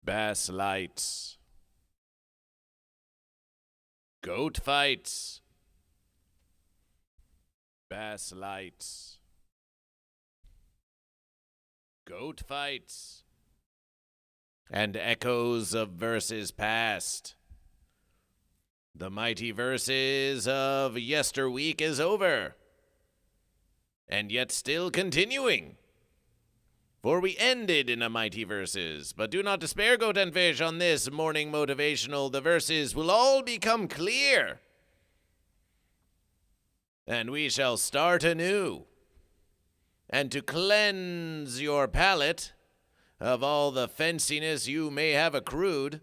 Bass lights. Goat fights. Bass lights. Goat fights. And echoes of verses past. The mighty verses of yesterweek is over, and yet still continuing. For we ended in a mighty verses, but do not despair, Goat and Fish, on this morning motivational. The verses will all become clear, and we shall start anew. And to cleanse your palate of all the fenciness you may have accrued,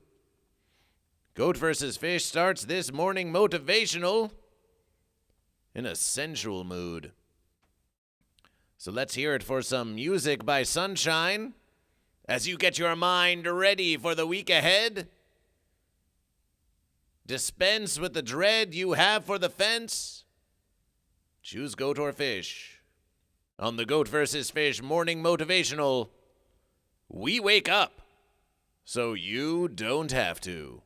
Goat vs. Fish starts this morning motivational in a sensual mood. So let's hear it for some music by Sunshine as you get your mind ready for the week ahead. Dispense with the dread you have for the fence. Choose Goat or Fish. On the Goat vs. Fish morning motivational, we wake up so you don't have to.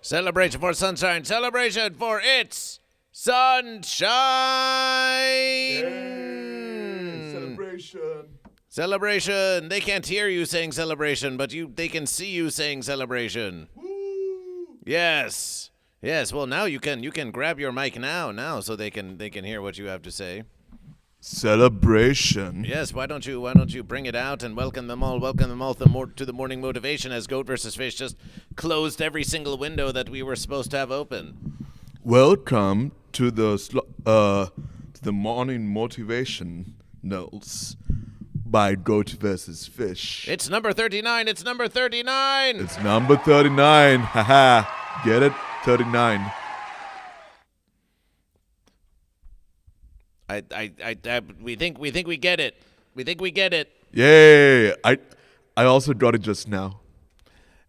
Celebration for sunshine. Celebration for its sunshine. Yay, celebration. Celebration. They can't hear you saying celebration, but they can see you saying celebration. Woo. Yes. Yes. Well, now you can grab your mic now so they can hear what you have to say. Celebration. Yes, why don't you bring it out and welcome them all to the morning motivation, as GoatVsFish just closed every single window that we were supposed to have open. Welcome to the morning motivation notes by GoatVsFish. It's number 39. It's number 39. It's number 39. Haha. Get it? 39. We think we get it. We think we get it. Yay! I also got it just now.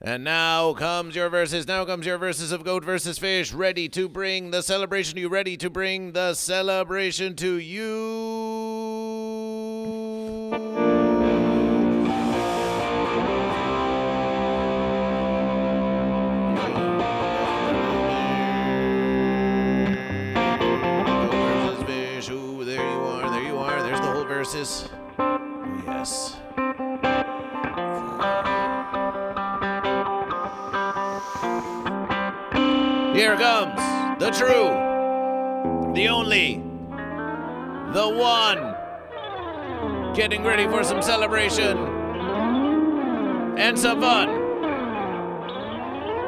And now comes your verses. Now comes your verses of GoatVsFish, ready to bring the celebration to you. Ready to bring the celebration to you. Verses. Oh, yes. Here comes the true, the only, the one, getting ready for some celebration and some fun.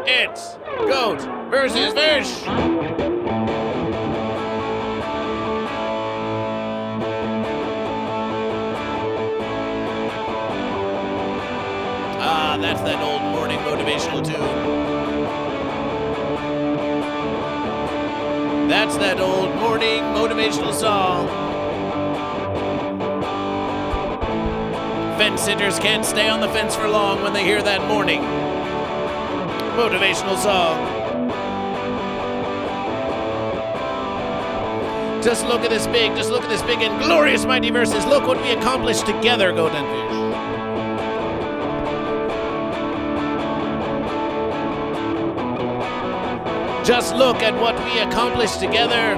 It's GoatVsFish. That's that old morning motivational tune. That's that old morning motivational song. Fence sitters can't stay on the fence for long when they hear that morning motivational song. Just look at this big and glorious mighty verses. Look what we accomplished together, Goat and Fish. Just look at what we accomplished together.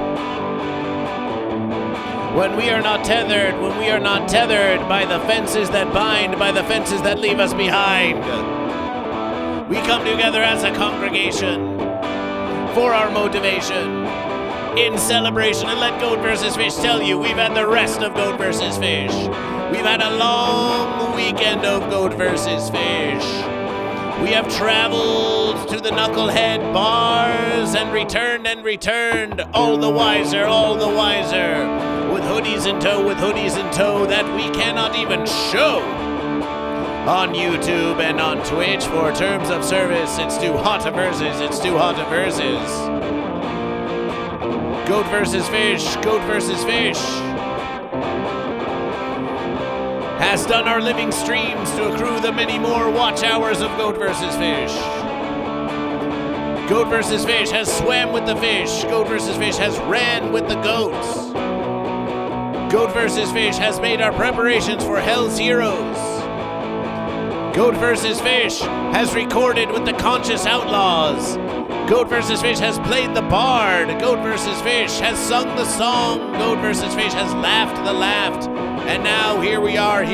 When we are not tethered by the fences that bind, by the fences that leave us behind. We come together as a congregation for our motivation, in celebration. And let GoatVsFish tell you, we've had the rest of GoatVsFish. We've had a long weekend of GoatVsFish. We have traveled to the knucklehead bars and returned, all the wiser, with hoodies in tow that we cannot even show on YouTube and on Twitch for terms of service. It's too hot to verses. GoatVsFish has done our living streams to accrue the many more watch hours of GoatVsFish. GoatVsFish has swam with the fish. GoatVsFish has ran with the goats. GoatVsFish has made our preparations for Hell's Heroes. GoatVsFish has recorded with the conscious outlaws. GoatVsFish has played the bard. GoatVsFish has sung the song. GoatVsFish has laughed the laughed. And now here we are, a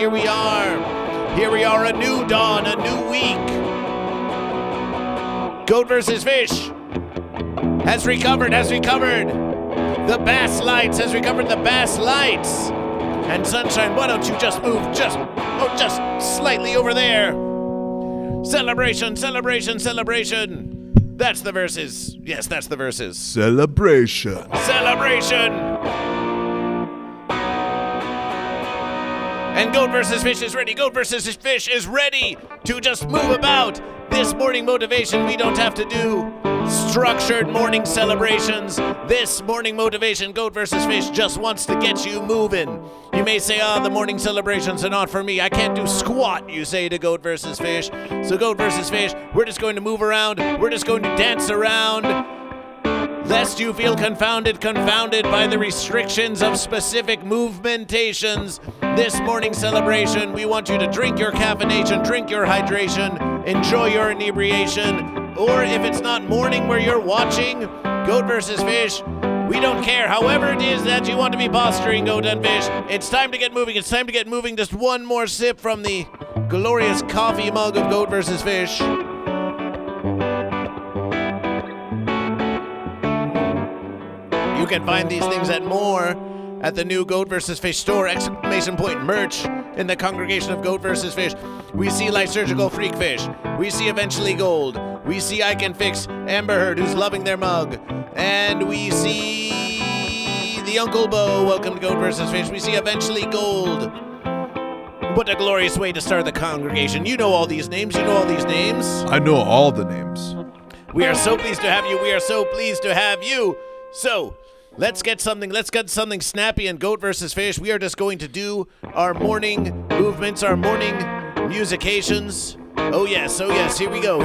new dawn, a new week. GoatVsFish has recovered the bass lights, And Sunshine, why don't you just move just slightly over there? Celebration. That's the verses. Yes, that's the verses. Celebration. And GoatVsFish is ready. GoatVsFish is ready to just move about. This morning motivation, we don't have to do structured morning celebrations. This morning motivation, GoatVsFish just wants to get you moving. You may say, the morning celebrations are not for me. I can't do squat, you say to GoatVsFish. So GoatVsFish, we're just going to move around. We're just going to dance around. Lest you feel confounded by the restrictions of specific movementations. This morning celebration, we want you to drink your caffeination, drink your hydration, enjoy your inebriation, or if it's not morning where you're watching Goat vs. Fish, we don't care. However it is that you want to be posturing, Goat and Fish, it's time to get moving. It's time to get moving. Just one more sip from the glorious coffee mug of Goat vs. Fish. You can find these things and more at the new Goat vs. Fish store, ! Merch in the congregation of Goat vs. Fish. We see Lysergical Freak Fish. We see Eventually Gold. We see I Can Fix Amber Heard, who's loving their mug. And we see the Uncle Bo. Welcome to Goat vs. Fish. We see Eventually Gold. What a glorious way to start the congregation. You know all these names. You know all these names. I know all the names. We are so pleased to have you. We are so pleased to have you. So, let's get something snappy in Goat vs. Fish. We are just going to do our morning movements, our morning musications. Oh yes, here we go.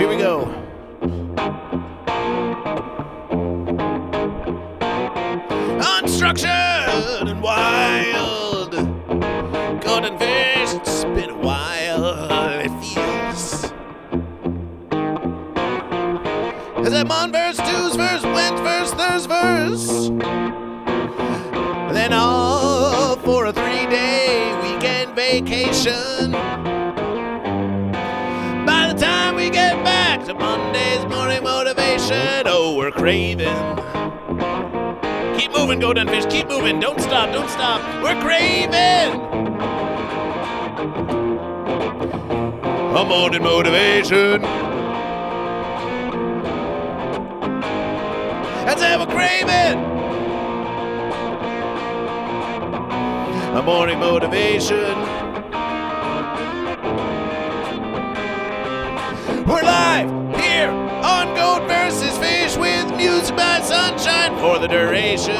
Unstructured and wild. Goat and Fish, it's been a while, it feels. As I'm on verse 2's verse, Wednesday's verse, Thursday's verse. Then off for a 3-day weekend vacation. By the time we get back to Monday's morning motivation, oh, we're craving. Keep moving, Goat and Fish, keep moving. Don't stop. We're craving a morning motivation. Let's have a craving. A morning motivation. We're live here on Goat vs. Fish with music by Sunshine for the duration.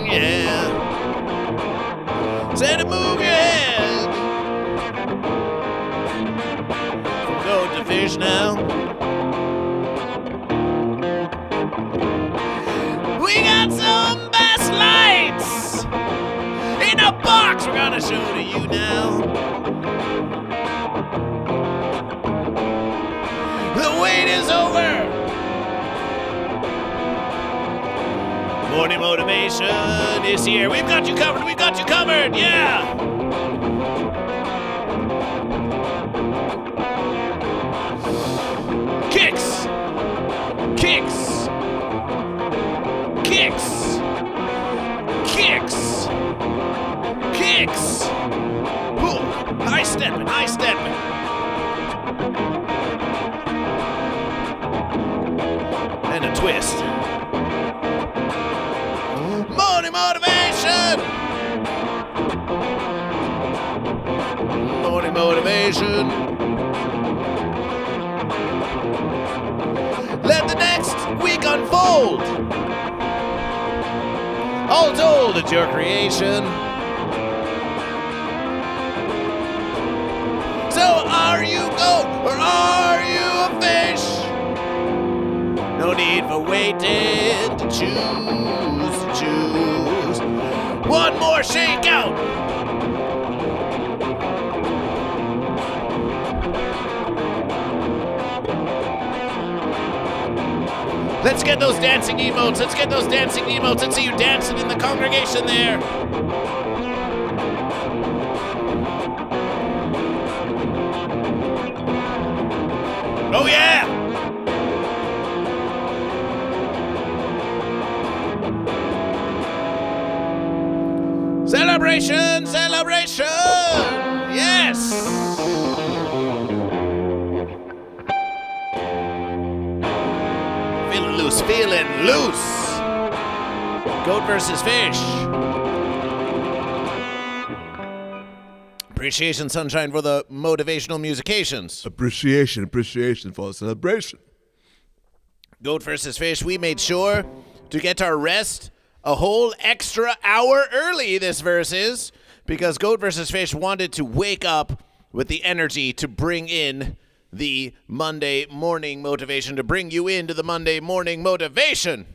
Yeah. Say to move your head. From Goat to Fish now. We got some best lights in a box we're gonna show to you now. The wait is over. Morning motivation is here. We've got you covered, yeah. Kicks. Ooh, high stepping. And a twist. Morning motivation. Let the next week unfold. All told, it's your creation. So are you goat or are you a fish? No need for waiting to choose. One more shakeout. Let's get those dancing emotes. Let's see you dancing in the congregation there. Oh, yeah. Celebration. Yes. Feeling loose. Goat vs. Fish. Appreciation, Sunshine, for the motivational musications. Appreciation for the celebration. Goat vs. Fish, we made sure to get our rest a whole extra hour early this verse is, because Goat vs. Fish wanted to wake up with the energy to bring in the Monday morning motivation, to bring you into the Monday morning motivation.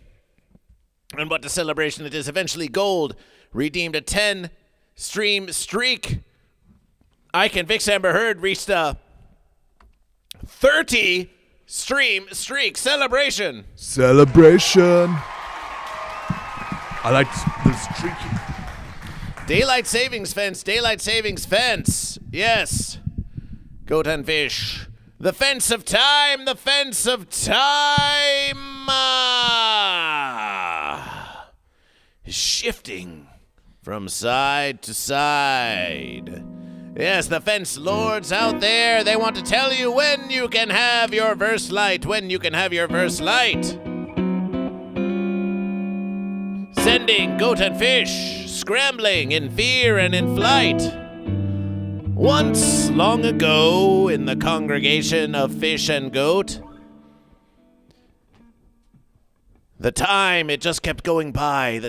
And what a celebration it is. Eventually Gold redeemed a 10-stream streak. I Can Fix Amber Heard reached a 30 streak, celebration. Celebration. I like the streaky. Daylight savings fence. Yes. Goat and fish. The fence of time. Is shifting from side to side. Yes, the fence lords out there, they want to tell you when you can have your verse light. Sending goat and fish, scrambling in fear and in flight. Once, long ago, in the congregation of fish and goat, the time, it just kept going by.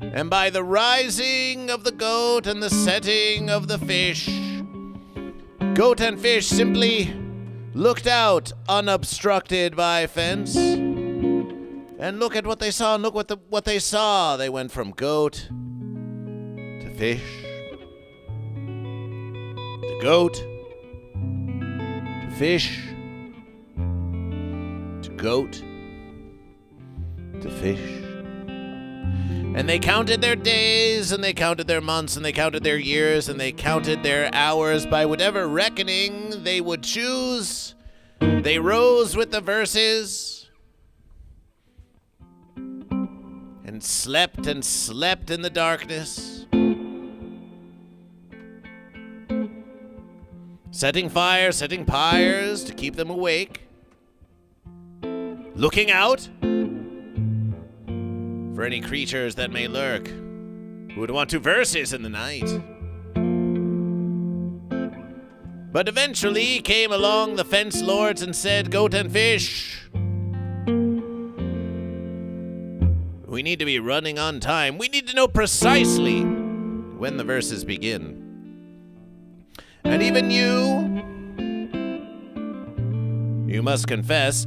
And by the rising of the goat and the setting of the fish, goat and fish simply looked out unobstructed by fence. And look at what they saw, what they saw. They went from goat to fish, to goat, to fish, to goat, to fish. And they counted their days, and they counted their months, and they counted their years, and they counted their hours by whatever reckoning they would choose. They rose with the verses and slept in the darkness, setting fires, setting pyres to keep them awake, looking out for any creatures that may lurk who would want to verses in the night. But eventually came along the fence lords and said, goat and fish, we need to be running on time. We need to know precisely when the verses begin. And even you must confess,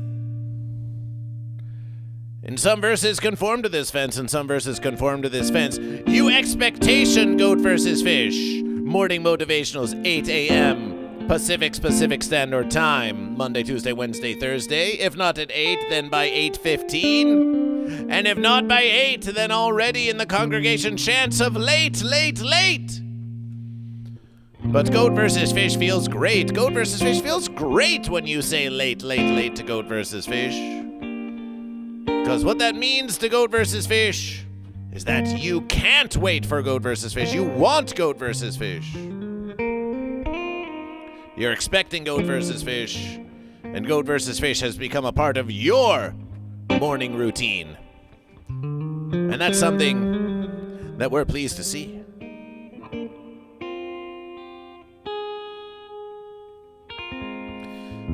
in some verses conform to this fence, and some verses conform to this fence. You expectation, goat versus fish. Morning motivationals, 8 a.m. Pacific Standard Time. Monday, Tuesday, Wednesday, Thursday. If not at 8, then by 8:15. And if not by 8, then already in the congregation chants of late. But goat versus fish feels great. Goat versus fish feels great when you say late to goat versus fish. Because what that means to goat versus fish is that you can't wait for goat versus fish. You want goat versus fish. You're expecting goat versus fish, and goat versus fish has become a part of your morning routine. And that's something that we're pleased to see.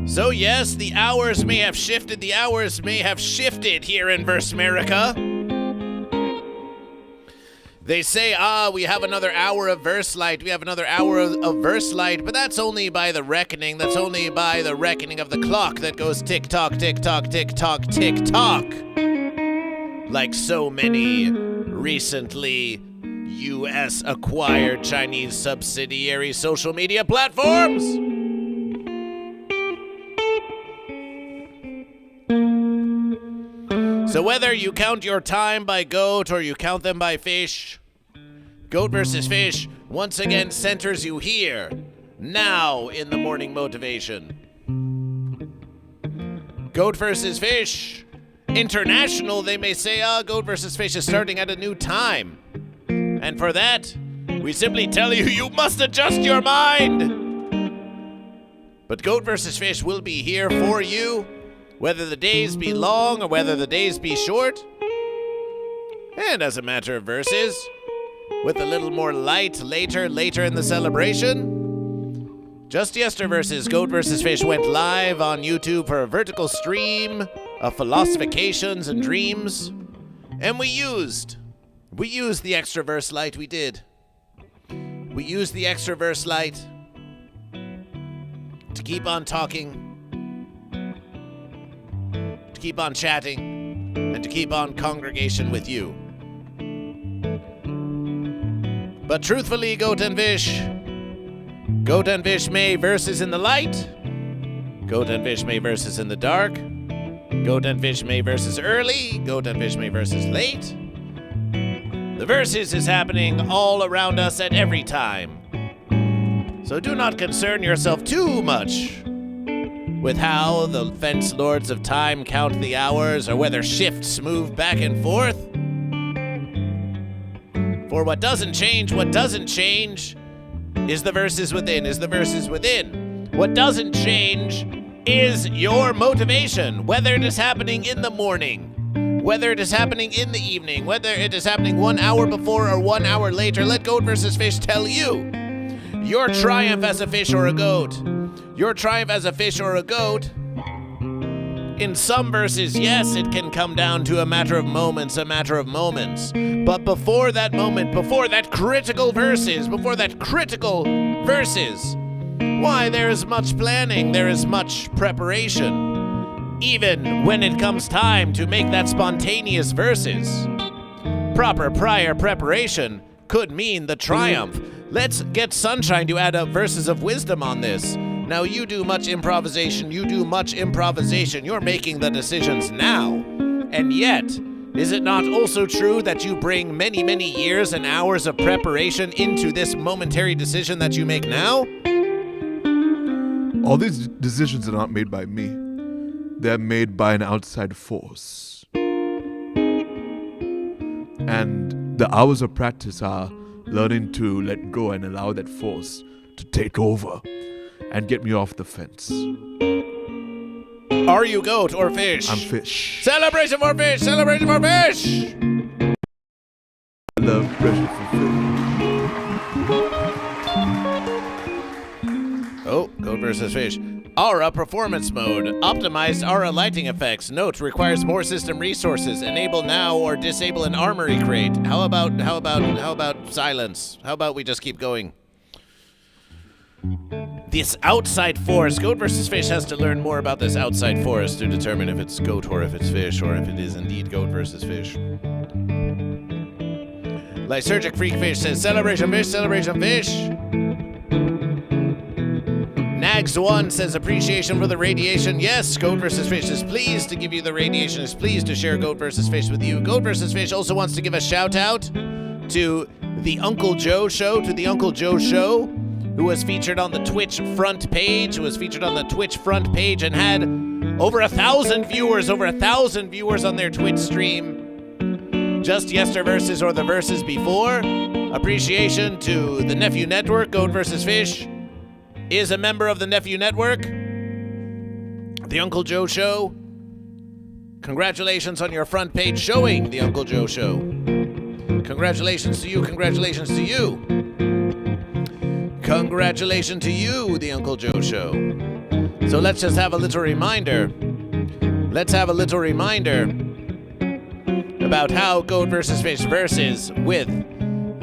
So yes, the hours may have shifted here in Verse America. They say, we have another hour of verse light, of verse light, but that's only by the reckoning, of the clock that goes tick-tock, tick-tock, tick-tock, tick-tock. Like so many recently U.S.-acquired Chinese subsidiary social media platforms. So whether you count your time by goat or you count them by fish, goat versus fish once again centers you here, now in the morning motivation. Goat versus fish, international, they may say, goat versus fish is starting at a new time. And for that, we simply tell you, you must adjust your mind. But goat versus fish will be here for you, whether the days be long or whether the days be short. And as a matter of verses, with a little more light later in the celebration. Just yesterday verses, Goat vs. Fish went live on YouTube for a vertical stream of philosophications and dreams. And we used the extra verse light, we did. We used the extra verse light to keep on talking, to keep on chatting, and to keep on congregation with you. But truthfully, Goat and Fish may verses in the light, Goat and Fish May versus in the dark. Goat and Fish May versus early. Goat and Fish May versus late. The versus is happening all around us at every time. So do not concern yourself too much with how the fence lords of time count the hours or whether shifts move back and forth. For what doesn't change is the verses within, What doesn't change is your motivation, whether it is happening in the morning, whether it is happening in the evening, whether it is happening 1 hour before or 1 hour later. Let GoatVsFish tell you your triumph as a fish or a goat. Your triumph as a fish or a goat, in some verses, yes, it can come down to a matter of moments. But before that moment, before that critical verses, why, there is much planning, there is much preparation. Even when it comes time to make that spontaneous verses, proper prior preparation could mean the triumph. Let's get Sunshine to add up verses of wisdom on this. Now you do much improvisation. You're making the decisions now. And yet, is it not also true that you bring many, many years and hours of preparation into this momentary decision that you make now? All these decisions are not made by me. They're made by an outside force. And the hours of practice are learning to let go and allow that force to take over and get me off the fence. Are you goat or fish? I'm fish. Celebration for fish! Celebration for fish! I love pressure for fish. Oh, goat versus fish. Aura performance mode. Optimized aura lighting effects. Note requires more system resources. Enable now or disable an armory crate. How about silence? How about we just keep going? This outside force. GoatVsFish has to learn more about this outside force to determine if it's goat or if it's fish, or if it is indeed GoatVsFish. Lysergic Freak Fish says, celebration fish, celebration fish. Nags1 says, appreciation for the radiation. Yes, GoatVsFish is pleased to give you the radiation, is pleased to share GoatVsFish with you. GoatVsFish also wants to give a shout out to the Uncle Joe show, who was featured on the Twitch front page, and had over 1,000 viewers on their Twitch stream. Just yesterverses or the verses before. Appreciation to the Nephew Network. GoatVsFish is a member of the Nephew Network. The Uncle Joe Show. Congratulations on your front page showing the Uncle Joe Show. Congratulations to you, Congratulations to you, the Uncle Joe Show. So let's just have a little reminder. About how GoatVsFish versus with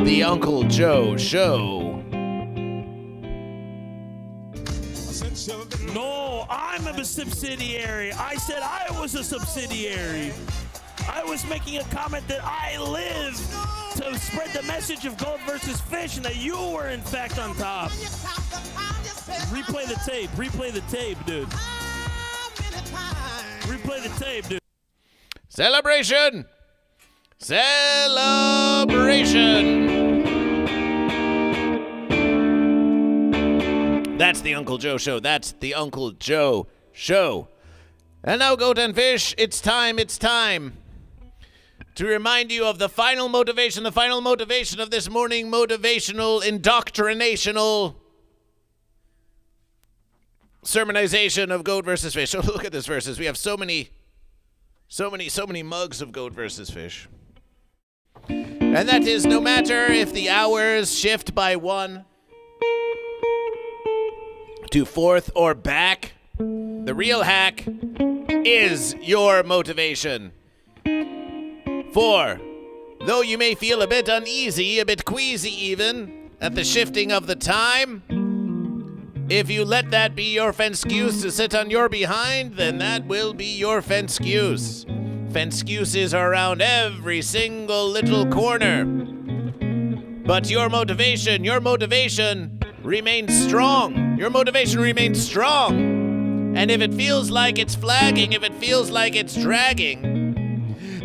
the Uncle Joe Show. No, I'm a subsidiary. I said I was a subsidiary. I was making a comment that I live to spread the message of GoatVsFish and that you were in fact on top. Replay the tape, dude. Replay the tape, dude. Celebration! That's the Uncle Joe Show. And now, Goat and Fish, it's time to remind you of the final motivation of this morning motivational, indoctrinational sermonization of GoatVsFish. So look at this verses. We have so many mugs of GoatVsFish. And that is, no matter if the hours shift by 1 to 4th or back, the real hack is your motivation. For though you may feel a bit uneasy, a bit queasy even, at the shifting of the time, if you let that be your fen'scuse to sit on your behind, then that will be your fen'scuse. Fen'scuses are around every single little corner. But your motivation remains strong. And if it feels like it's flagging, if it feels like it's dragging,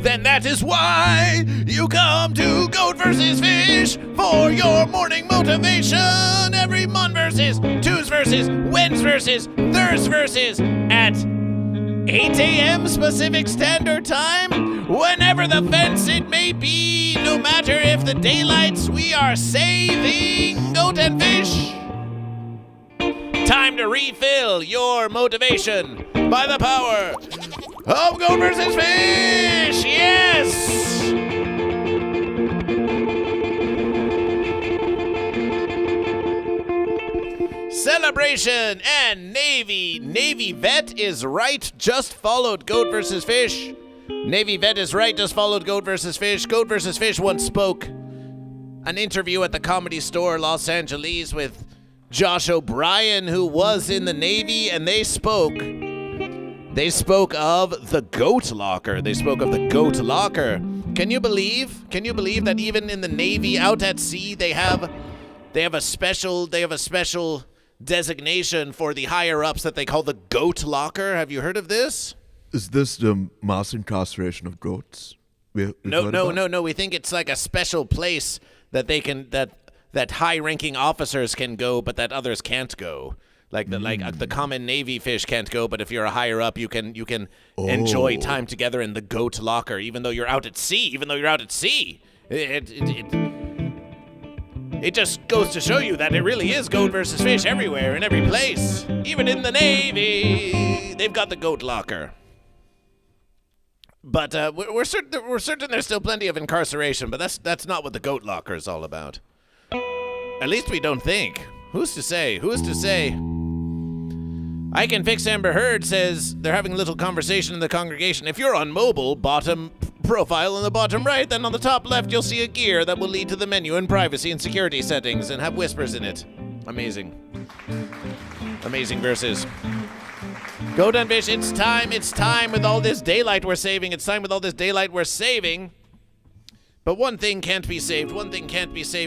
then that is why you come to Goat vs. Fish for your morning motivation. Every Mon versus, Tues versus, Wednes versus, Thurs versus at 8 a.m. Pacific Standard Time, whenever the fence it may be, no matter if the daylights we are saving Goat and Fish. Time to refill your motivation by the power of Goat vs. Fish! Yes! Celebration and Navy Vet is right, just followed Goat vs. Fish. Navy Vet is right, just followed Goat vs. Fish. Goat vs. Fish once spoke an interview at the Comedy Store Los Angeles with Josh O'Brien, who was in the Navy, and they spoke of the Goat Locker. They spoke of the Goat Locker. Can you believe that even in the Navy out at sea they have a special designation for the higher ups that they call the Goat Locker? Have you heard of this? Is this the mass incarceration of goats? No. We think it's like a special place that they can that high-ranking officers can go, but that others can't go. Like the common Navy fish can't go, but if you're a higher up, you can enjoy time together in the Goat Locker, even though you're out at sea. It just goes to show you that it really is Goat versus Fish everywhere, in every place. Even in the Navy, they've got the Goat Locker. But we're certain there's still plenty of incarceration, but that's not what the Goat Locker is all about. At least we don't think. Who's to say? I Can Fix Amber Heard says they're having a little conversation in the congregation. If you're on mobile, bottom profile in the bottom right, then on the top left you'll see a gear that will lead to the menu in privacy and security settings and have whispers in it. Amazing verses. Goat and Fish, it's time with all this daylight we're saving. But one thing can't be saved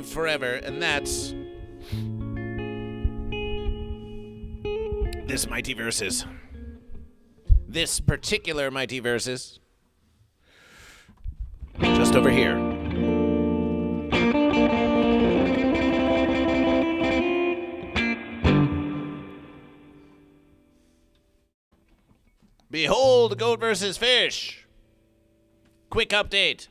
forever, and that's this mighty verses. This particular mighty verses. Just over here. Behold, Goat vs. Fish. Quick update.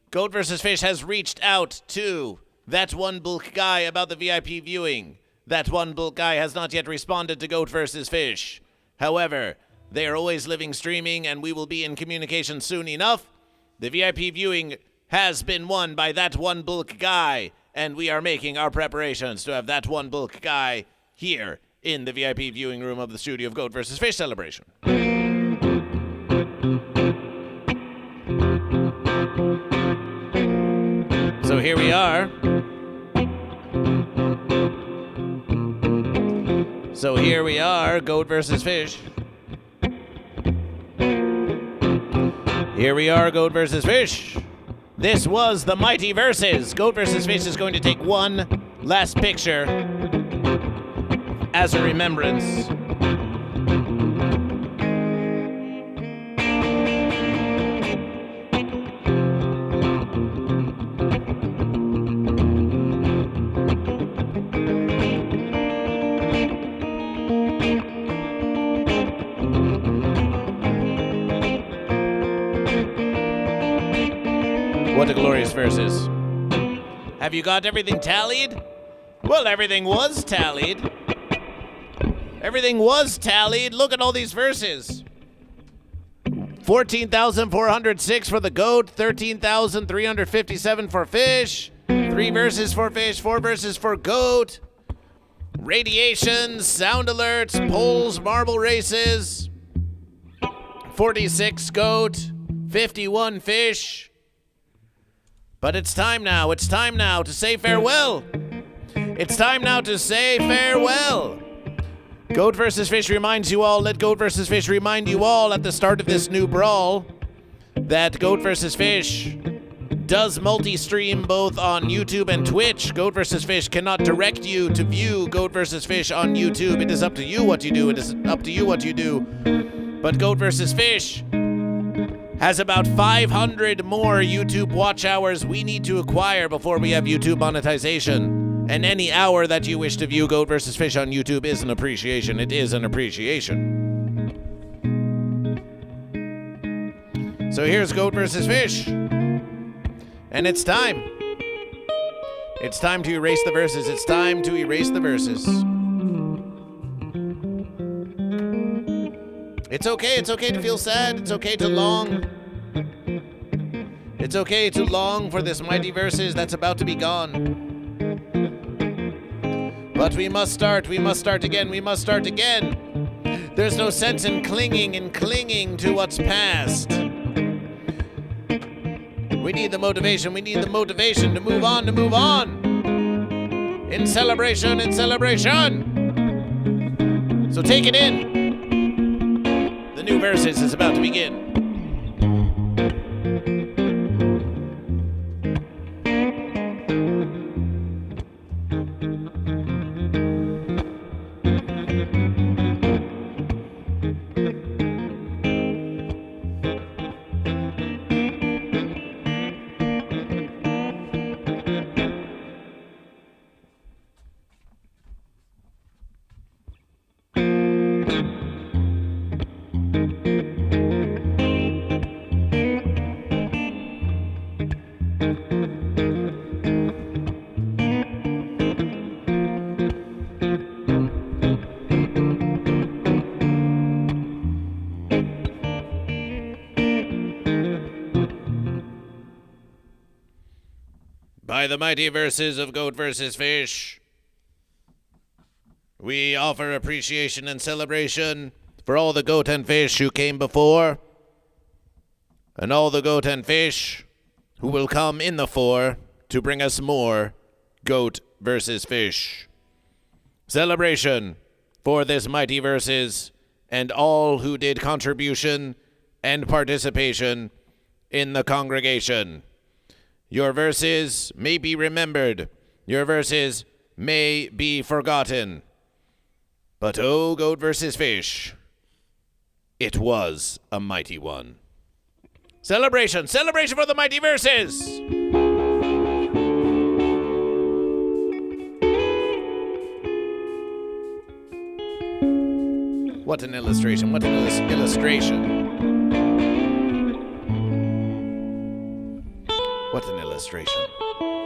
Goat vs. Fish has reached out to that one bulk guy about the VIP viewing. That one bulk guy has not yet responded to Goat vs. Fish. However, they are always living streaming, and we will be in communication soon enough. The VIP viewing has been won by that one bulk guy, and we are making our preparations to have that one bulk guy here in the VIP viewing room of the studio of Goat vs. Fish celebration. So here we are. Goat vs. Fish. Here we are, Goat vs. Fish. This was the mighty verses. Goat vs. Fish is going to take one last picture as a remembrance. What a glorious verses. Have you got everything tallied? Well, everything was tallied. Look at all these verses. 14,406 for the goat, 13,357 for fish, 3 verses for fish, 4 verses for goat, radiations, sound alerts, polls, marble races, 46 goat, 51 fish. But it's time now to say farewell. Goat vs. Fish reminds you all, let Goat vs. Fish remind you all at the start of this new brawl that Goat vs. Fish does multi-stream both on YouTube and Twitch. Goat vs. Fish cannot direct you to view Goat vs. Fish on YouTube. It is up to you what you do. It is up to you what you do. But Goat vs. Fish has about 500 more YouTube watch hours we need to acquire before we have YouTube monetization. And any hour that you wish to view Goat vs. Fish on YouTube is an appreciation. It is an appreciation. So here's Goat vs. Fish. And it's time. It's time to erase the verses. It's time to erase the verses. It's okay. It's okay to feel sad. It's okay to long. It's okay to long for this mighty verses that's about to be gone. But we must start. We must start again. We must start again. There's no sense in clinging to what's past. We need the motivation. We need the motivation to move on, to move on. In celebration, in celebration. So take it in. The new verses is about to begin. By the mighty verses of Goat vs. Fish, we offer appreciation and celebration for all the goat and fish who came before, and all the goat and fish who will come in the fore to bring us more Goat vs. Fish. Celebration for this mighty verses and all who did contribution and participation in the congregation. Your verses may be remembered. Your verses may be forgotten. But oh, Goat vs. Fish, it was a mighty one. Celebration! Celebration for the mighty verses! What an illustration. What an illustration. What an illustration.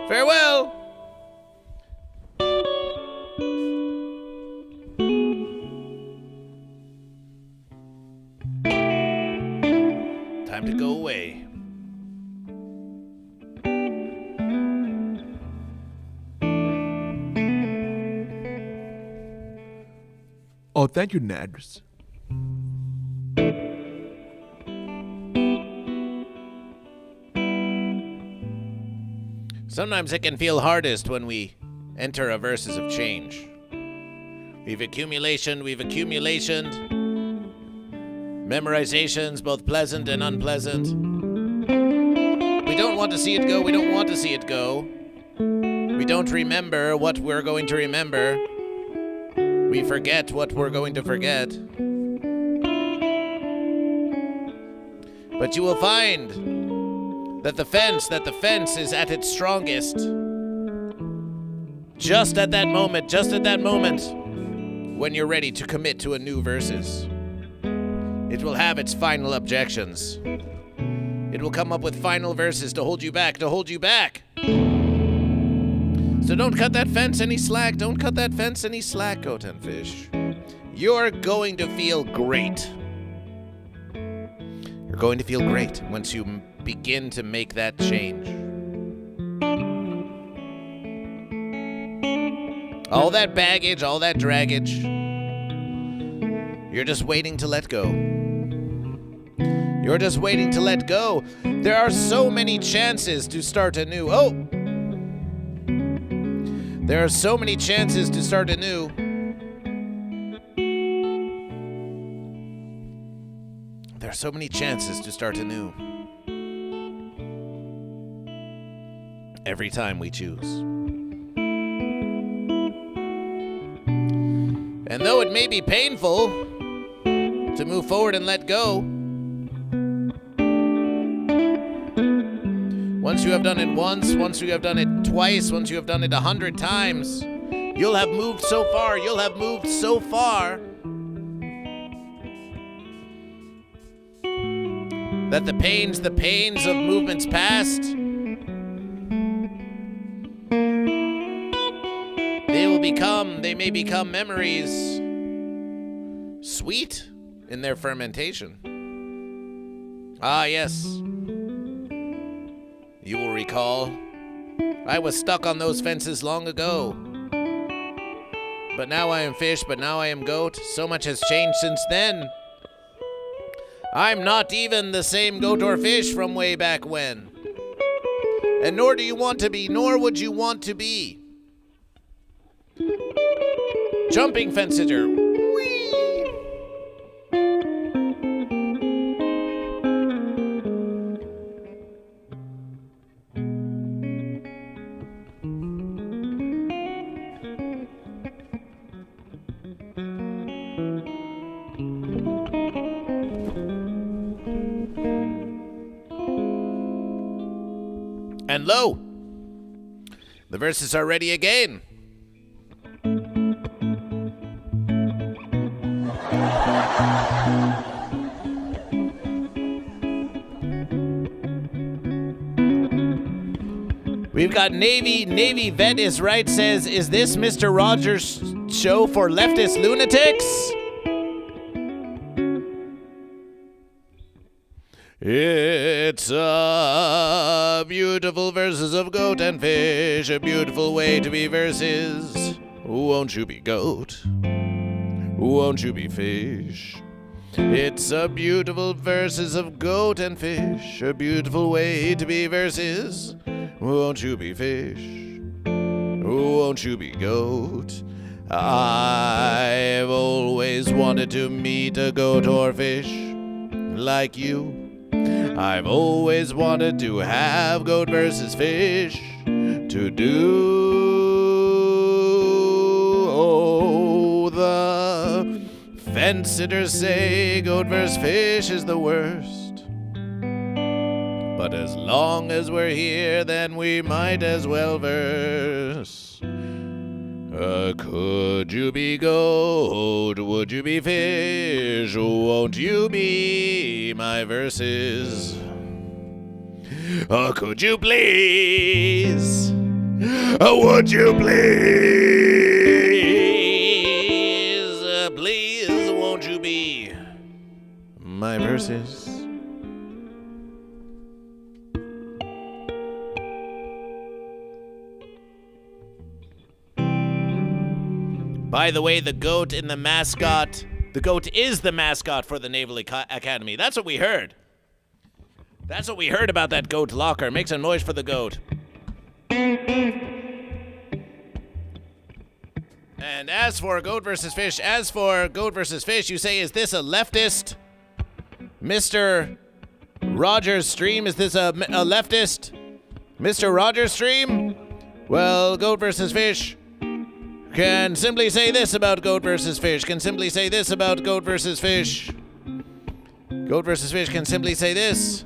Farewell! Time to go away. Oh, thank you, Nads. Sometimes it can feel hardest when we enter a verses of change. We've accumulationed, memorizations, both pleasant and unpleasant. We don't want to see it go, we don't want to see it go. We don't remember what we're going to remember. We forget what we're going to forget. But you will find that the fence is at its strongest. Just at that moment, when you're ready to commit to a new verses. It will have its final objections. It will come up with final verses to hold you back, So don't cut that fence any slack, Goat and Fish. You're going to feel great. You're going to feel great once you begin to make that change. All that baggage, all that draggage, you're just waiting to let go. You're just waiting to let go. There are so many chances to start anew. There are so many chances to start anew. There are so many chances to start anew. every time we choose. And though it may be painful to move forward and let go, once you have done it once, once you have done it twice, once you have done it 100 times, you'll have moved so far, that the pains of movements past, they may become memories, sweet in their fermentation. Ah, yes. You will recall, I was stuck on those fences long ago. But now I am fish, but now I am goat. So much has changed since then. I'm not even the same goat or fish from way back when. And nor do you want to be, nor would you want to be. Jumping fencer. Whee! And lo, the verses are ready again. We've got Navy Vet is right, says, is this Mr. Rogers' show for leftist lunatics? It's a beautiful verses of goat and fish, a beautiful way to be verses. Won't you be goat? Won't you be fish? It's a beautiful verses of goat and fish, a beautiful way to be verses. Won't you be fish? Won't you be goat? I've always wanted to meet a goat or fish like you. I've always wanted to have goat versus fish to do. Oh, the fence sitters say goat versus fish is the worst. But as long as we're here, then we might as well verse. Could you be goat? Would you be fish? Won't you be my verses? Could you please? Would you please? Please, won't you be my verses? By the way, the goat is the mascot for the Naval Academy. That's what we heard. That's what we heard about that goat locker. Make some noise for the goat. And as for goat versus fish, you say, is this a leftist? Mr. Rogers stream, is this a leftist? Mr. Rogers stream? Well, goat versus fish can simply say this about goat versus fish, can simply say this about goat versus fish. Goat versus fish can simply say this.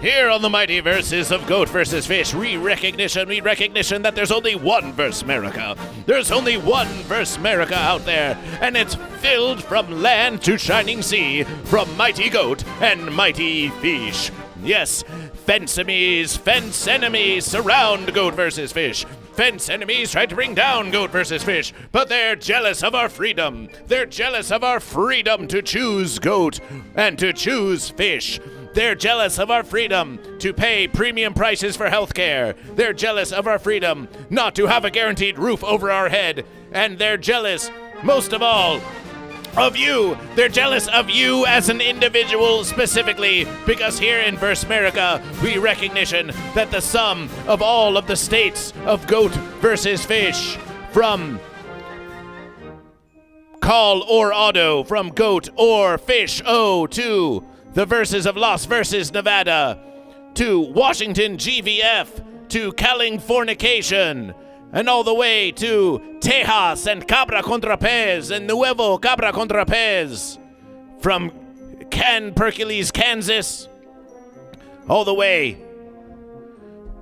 Here on the mighty verses of Goat versus Fish, we recognition that there's only one verse America. There's only one verse America out there, and it's filled from land to shining sea, from mighty goat and mighty fish. Yes, fence enemies surround Goat versus Fish. fence enemies try to bring down Goat vs. Fish, but they're jealous of our freedom. They're jealous of our freedom to choose goat and to choose fish. They're jealous of our freedom to pay premium prices for healthcare. They're jealous of our freedom not to have a guaranteed roof over our head. And they're jealous, most of all, of you. They're jealous of you as an individual specifically, because here in Verse America, we recognition that the sum of all of the states of Goat versus Fish, from Call or Auto, from Goat or Fish O, to the verses of Las Versus Nevada, to Washington GVF, to Californication, and all the way to Tejas and Cabra Contra Pez and Nuevo Cabra Contra Pez, from Percules, Kansas, all the way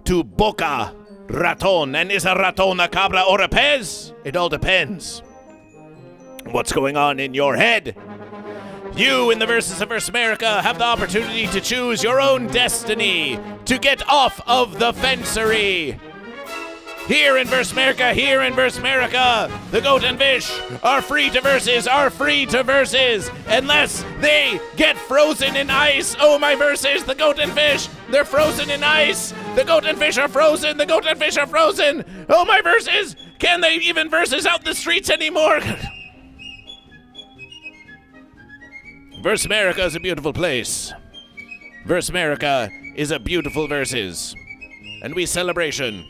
to Boca Raton. And is a raton a cabra or a pez? It all depends. What's going on in your head? You in the Versus of Verse America have the opportunity to choose your own destiny, to get off of the fencery. Here in Verse America, the Goat and Fish are free to verses, unless they get frozen in ice. Oh, my verses, the Goat and Fish, they're frozen in ice. The Goat and Fish are frozen. Oh, my verses, can they even verses out the streets anymore? Verse America is a beautiful place. Verse America is a beautiful verses. And we celebration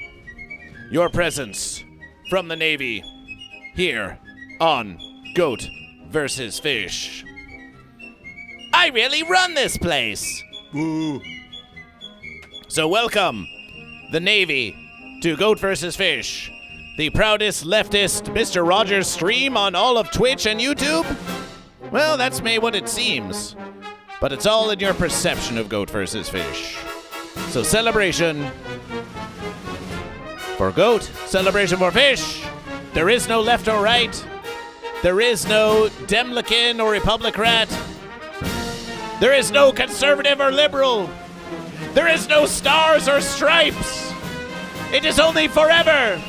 your presence from the Navy here on Goat vs. Fish. I really run this place. Woo. So welcome the Navy to Goat vs. Fish, the proudest leftist Mr. Rogers stream on all of Twitch and YouTube. Well, that's made what it seems, but it's all in your perception of Goat vs. Fish. So celebration for goat, celebration for fish. There is no left or right. There is no Demlican or Republicrat. There is no conservative or liberal. There is no stars or stripes. It is only forever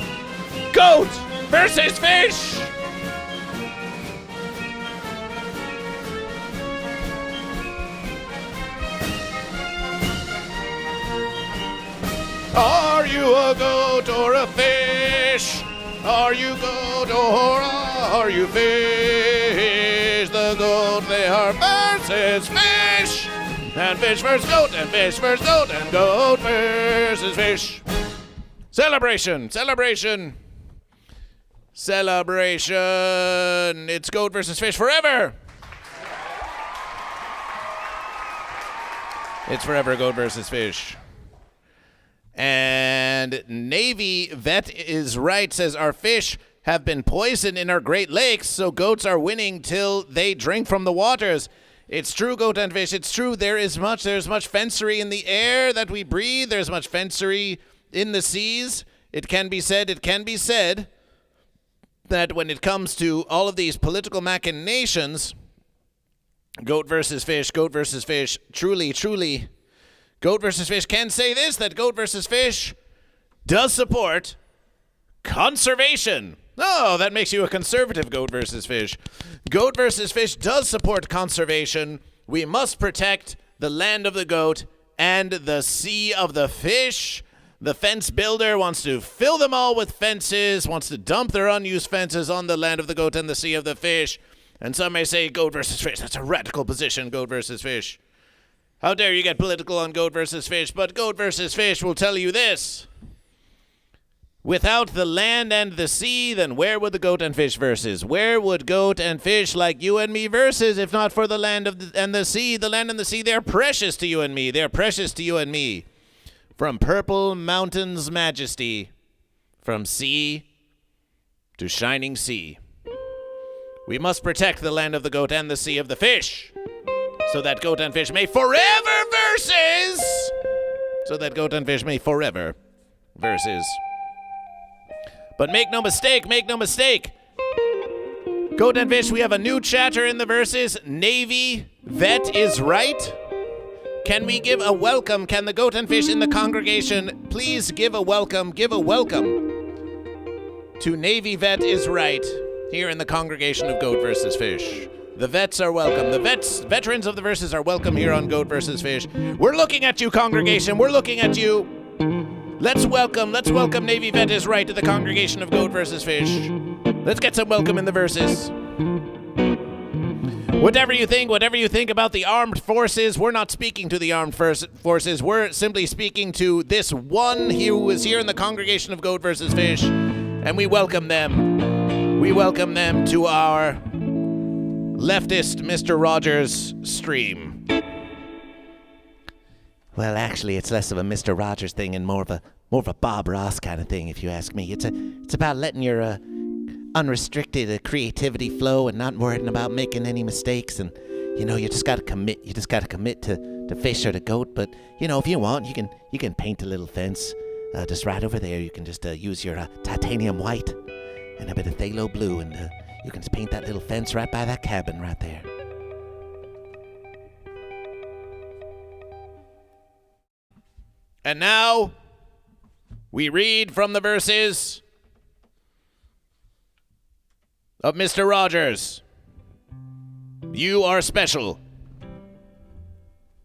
Goat versus Fish. Are you a goat or a fish? Are you goat or are you fish? The goat, they are versus fish. And fish versus goat, and fish versus goat, and goat versus fish. Celebration. It's Goat versus Fish forever. It's forever Goat versus Fish. And Navy Vet is right, says our fish have been poisoned in our Great Lakes, so goats are winning till they drink from the waters. It's true, Goat and Fish. It's true. There's much fencery in the air that we breathe. There's much fencery in the seas. It can be said that when it comes to all of these political machinations, Goat versus Fish, truly, Goat vs. Fish can say this, that Goat vs. Fish does support conservation. Oh, that makes you a conservative, Goat vs. Fish. Goat vs. Fish does support conservation. We must protect the land of the goat and the sea of the fish. The fence builder wants to fill them all with fences, wants to dump their unused fences on the land of the goat and the sea of the fish. And some may say Goat vs. Fish. That's a radical position, Goat vs. Fish. How dare you get political on Goat vs. Fish, but Goat vs. Fish will tell you this. Without the land and the sea, then where would the goat and fish verses? Where would goat and fish like you and me verses if not for the land and the sea? The land and the sea, they're precious to you and me. They're precious to you and me. From purple mountains' majesty, from sea to shining sea. We must protect the land of the goat and the sea of the fish, so that goat and fish may forever verses. So that goat and fish may forever verses. But make no mistake. Goat and Fish, we have a new chatter in the verses. Navy Vet is right. Can we give a welcome? Can the Goat and Fish in the congregation please give a welcome? Give a welcome to Navy Vet is Right here in the congregation of Goat vs. Fish. The vets are welcome. The veterans of the verses are welcome here on Goat vs. Fish. We're looking at you, congregation. We're looking at you. Let's welcome Navy Vet is Right to the congregation of Goat vs. Fish. Let's get some welcome in the verses. Whatever you think about the armed forces, we're not speaking to the armed forces. We're simply speaking to this one who is here in the congregation of Goat vs. Fish, and we welcome them. We welcome them to our leftist Mr. Rogers stream. Well, actually, it's less of a Mr. Rogers thing and more of a Bob Ross kind of thing, if you ask me. It's about letting your unrestricted creativity flow and not worrying about making any mistakes. And you just gotta commit. You just gotta commit to fish or to goat. But if you want, you can paint a little fence just right over there. You can just use your titanium white and a bit of phthalo blue, and you can just paint that little fence right by that cabin right there. And now, we read from the verses of Mr. Rogers. You are special.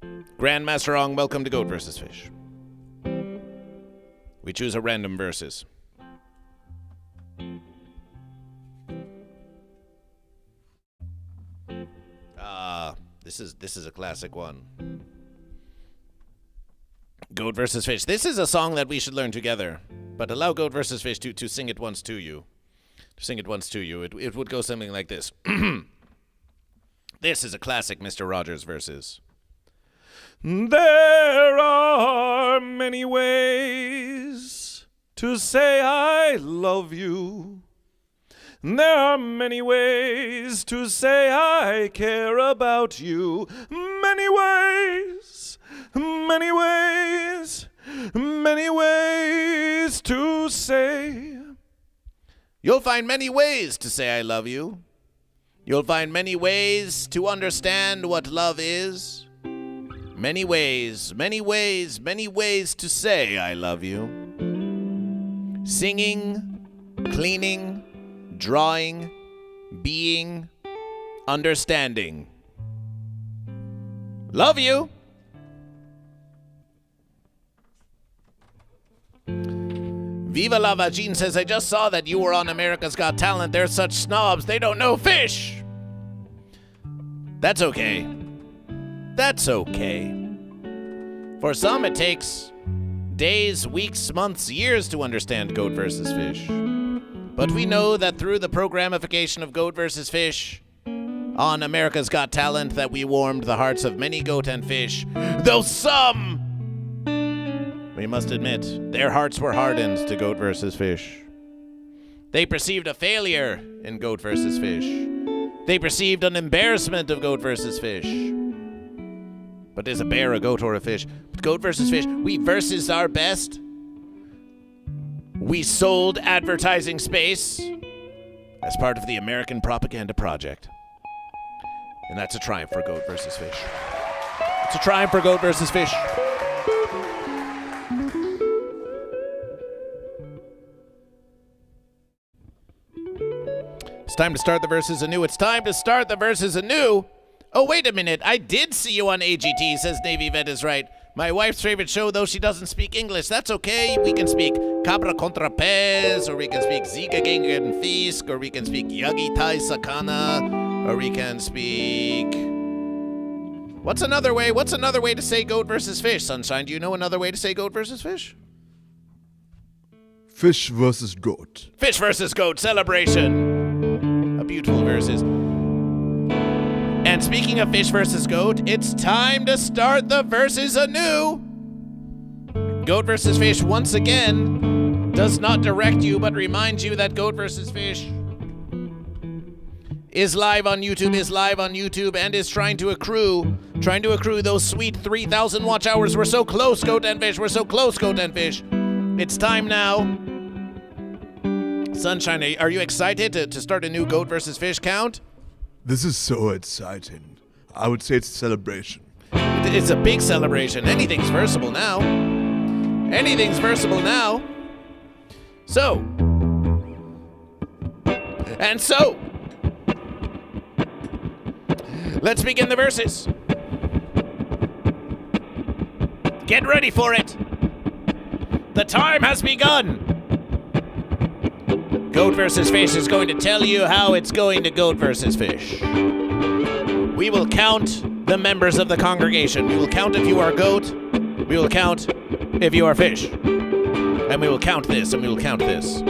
Grandmaster Ong, welcome to Goat vs. Fish. We choose a random verses. This is a classic one. Goat vs. Fish. This is a song that we should learn together. But allow Goat vs. Fish to sing it once to you. It would go something like this. This is a classic Mr. Rogers verses. There are many ways to say I love you. There are many ways to say I care about you. Many ways, many ways, many ways to say. You'll find many ways to say I love you. You'll find many ways to understand what love is. Many ways, many ways, many ways to say I love you. Singing, cleaning, drawing, being, understanding. Love you. Viva La Vagine says, I just saw that you were on America's Got Talent. They're such snobs. They don't know fish. That's okay. That's okay. For some, it takes days, weeks, months, years to understand Goat vs. Fish. But we know that through the programification of Goat vs. Fish on America's Got Talent that we warmed the hearts of many goat and fish. Though some, we must admit, their hearts were hardened to Goat vs. Fish. They perceived a failure in Goat vs. Fish. They perceived an embarrassment of Goat vs. Fish. But is a bear a goat or a fish? But Goat vs. Fish, we versus our best. We sold advertising space as part of the American Propaganda Project. And that's a triumph for Goat vs. Fish. It's a triumph for Goat vs. Fish. It's time to start the verses anew. It's time to start the verses anew. Oh, wait a minute. I did see you on AGT, says Navy Vet is Right. My wife's favorite show, though she doesn't speak English. That's okay. We can speak Cabra contra Pez, or we can speak Zika gegen Fisk, or we can speak Yagi Tai Sakana, or we can speak... What's another way to say Goat versus Fish, Sunshine? Do you know another way to say Goat versus Fish? Fish versus goat. Fish versus goat celebration. A beautiful verses. And speaking of fish versus goat, it's time to start the verses anew. Goat vs. Fish, once again, does not direct you, but reminds you that Goat vs. Fish is live on YouTube, and is trying to accrue those sweet 3,000 watch hours. We're so close, Goat and Fish. We're so close, Goat and Fish. It's time now. Sunshine, are you excited to start a new Goat vs. Fish count? This is so exciting. I would say it's a celebration. It's a big celebration. Anything's versatile now. So, And so, let's begin the verses. Get ready for it. The time has begun. Goat vs. Fish is going to tell you how it's going to goat vs. fish. We will count the members of the congregation. We will count if you are goat. We will count if you are fish. And we will count this, and we will count this.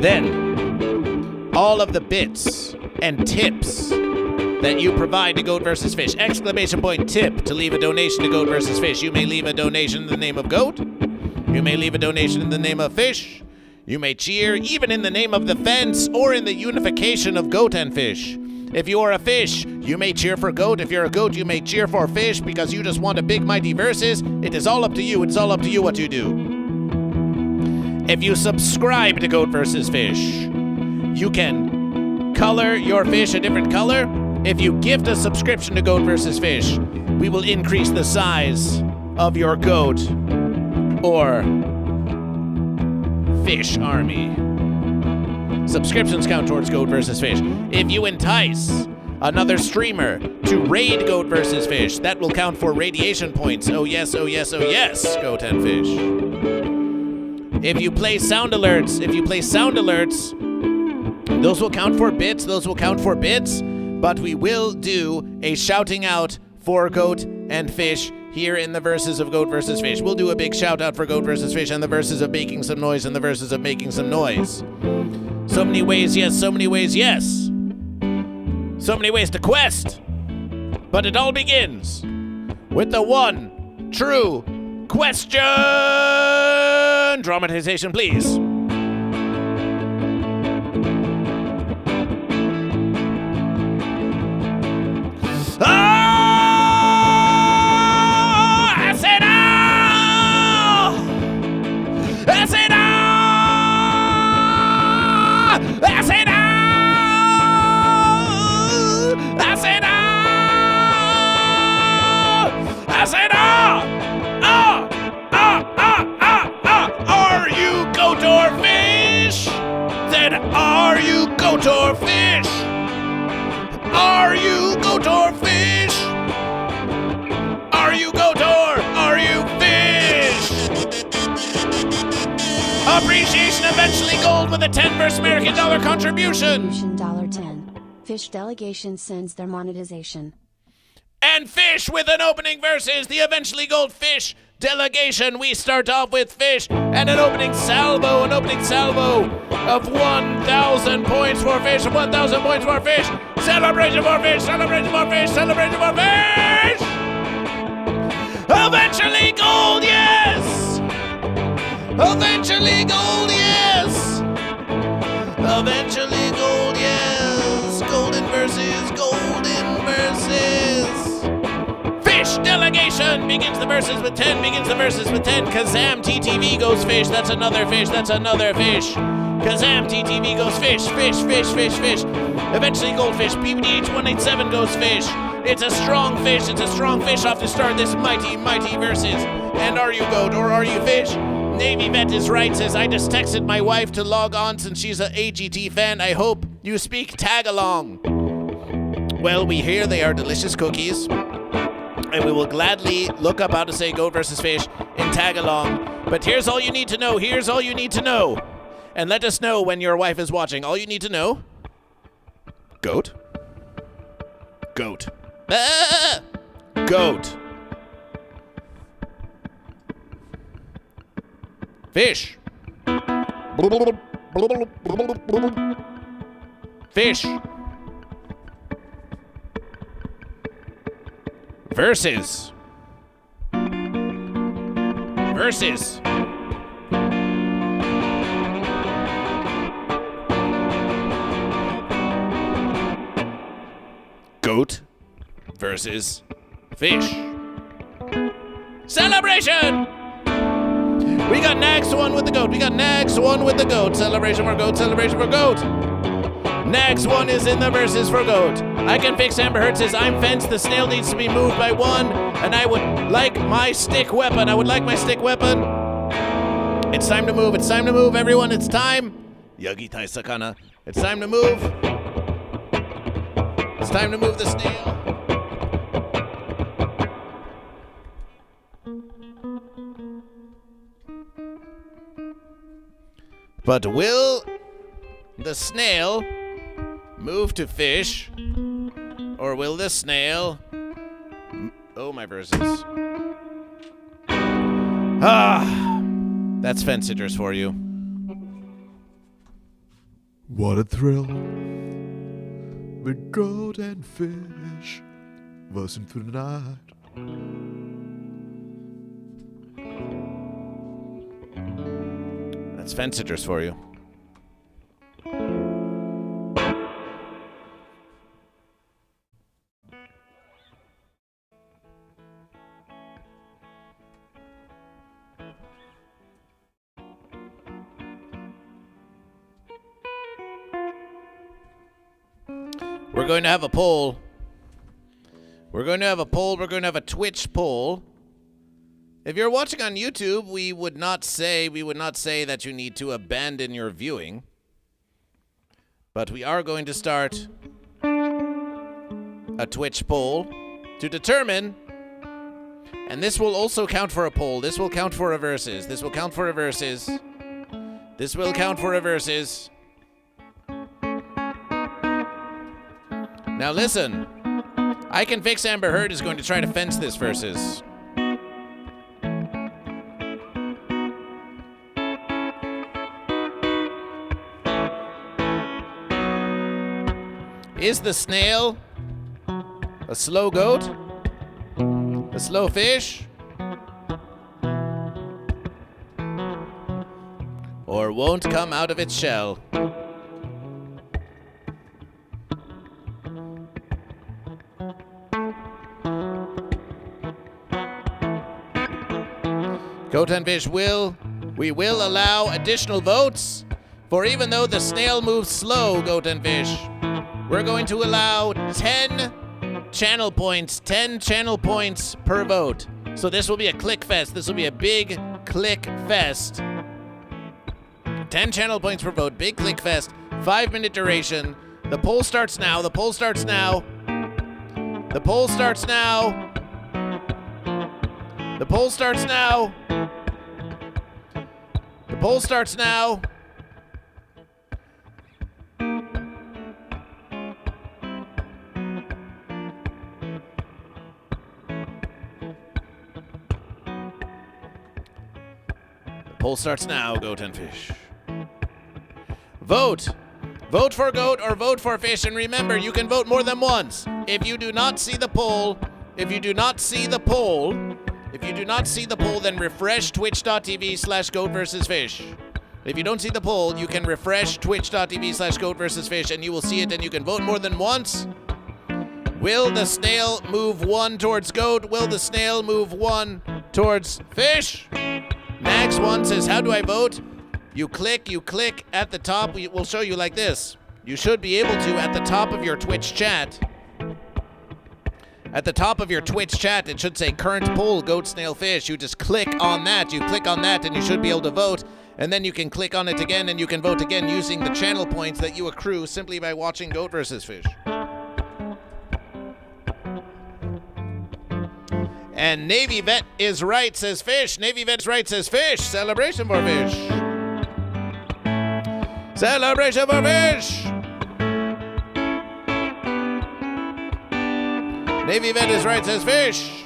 Then, all of the bits and tips that you provide to Goat vs. Fish. Exclamation point tip to leave a donation to Goat vs. Fish. You may leave a donation in the name of goat. You may leave a donation in the name of fish. You may cheer even in the name of the fence or in the unification of goat and fish. If you are a fish, you may cheer for goat. If you're a goat, you may cheer for fish because you just want a big mighty versus. It is all up to you. It's all up to you what you do. If you subscribe to Goat vs. Fish, you can color your fish a different color. If you gift a subscription to Goat vs. Fish, we will increase the size of your goat or fish army. Subscriptions count towards Goat vs. Fish. If you entice another streamer to raid Goat vs. Fish, that will count for radiation points. Oh yes, oh yes, oh yes, Goat and Fish. If you play sound alerts, those will count for bits, but we will do a shouting out for Goat and Fish here in the verses of Goat vs. Fish. We'll do a big shout out for Goat vs. Fish and the verses of making some noise and the verses of making some noise. So many ways, yes, so many ways, yes. So many ways to quest. But it all begins with the one true question. Dramatization, please. Are you goat or fish? Then are you goat or fish? Are you goat or fish? Are you goat or are you fish? Appreciation eventually gold with a 10 versus American dollar contribution. $10. Fish delegation sends their monetization. And Fish with an opening versus the eventually gold Fish delegation. We start off with Fish and an opening salvo of 1,000 points for Fish, 1,000 points for Fish. Celebration for Fish, celebration for Fish, celebration for Fish. Eventually gold, yes. Eventually gold, yes. Eventually gold, yes. Golden versus, golden versus. Fish delegation begins the verses with 10, Kazam TTV goes Fish, that's another Fish. Kazam TTV goes Fish. Eventually Goldfish, PBDH 187 goes Fish. It's a strong fish off to start this mighty verses. And are you goat or are you fish? Navy Vet is right, says I just texted my wife to log on since she's an AGT fan. I hope you speak tag along. Well, we hear they are delicious cookies. And we will gladly look up how to say Goat vs. Fish in tag along. But here's all you need to know. And let us know when your wife is watching. All you need to know. Goat. Ah! Goat. Fish. Fish. Versus. Goat versus fish. Celebration! We got next one with the goat. Celebration for goat. Next one is in the verses for goat. I can fix Amber Heard says, I'm fenced. The snail needs to be moved by one. And I would like my stick weapon. It's time to move, everyone. It's time. Yagitai Sakana. It's time to move. It's time to move the snail. But will the snail move to fish, or will the snail... Oh, my verses. That's fence sitters for you. What a thrill. With goat and fish versing through the night. That's fence sitters for you. We're going to have a poll. We're going to have a poll. We're going to have a Twitch poll. If you're watching on YouTube, we would not say that you need to abandon your viewing. But we are going to start a Twitch poll to determine, and this will also count for a poll. This will count for a versus. This will count for a versus. This will count for a versus. Now listen, I Can Fix Amber Heard is going to try to fence this versus. Is the snail a slow goat? A slow fish? Or won't come out of its shell? Goat and Fish we will allow additional votes, for even though the snail moves slow, Goat and Fish, we're going to allow 10 channel points per vote. So this will be a click fest. This will be a big click fest. 10 channel points per vote, big click fest, 5-minute duration. The poll starts now. The poll starts now. The poll starts now. The poll starts now. The poll starts now. The poll starts now, Goat and Fish. Vote! Vote for goat or vote for fish, and remember, you can vote more than once. If you do not see the poll, then refresh twitch.tv/GoatVsFish. If you don't see the poll, you can refresh twitch.tv/GoatVsFish, and you will see it, and you can vote more than once. Will the snail move one towards goat? Will the snail move one towards fish? Max1 says, how do I vote? You click at the top. We'll show you like this. You should be able to, at the top of your Twitch chat. At the top of your Twitch chat, it should say current poll, goat, snail, fish. You just click on that. You click on that, and you should be able to vote. And then you can click on it again, and you can vote again using the channel points that you accrue simply by watching Goat vs. Fish. And Navy Vet is right, says fish. Navy Vet's right, says fish. Celebration for fish. Celebration for fish. Navy Vet is right, says fish.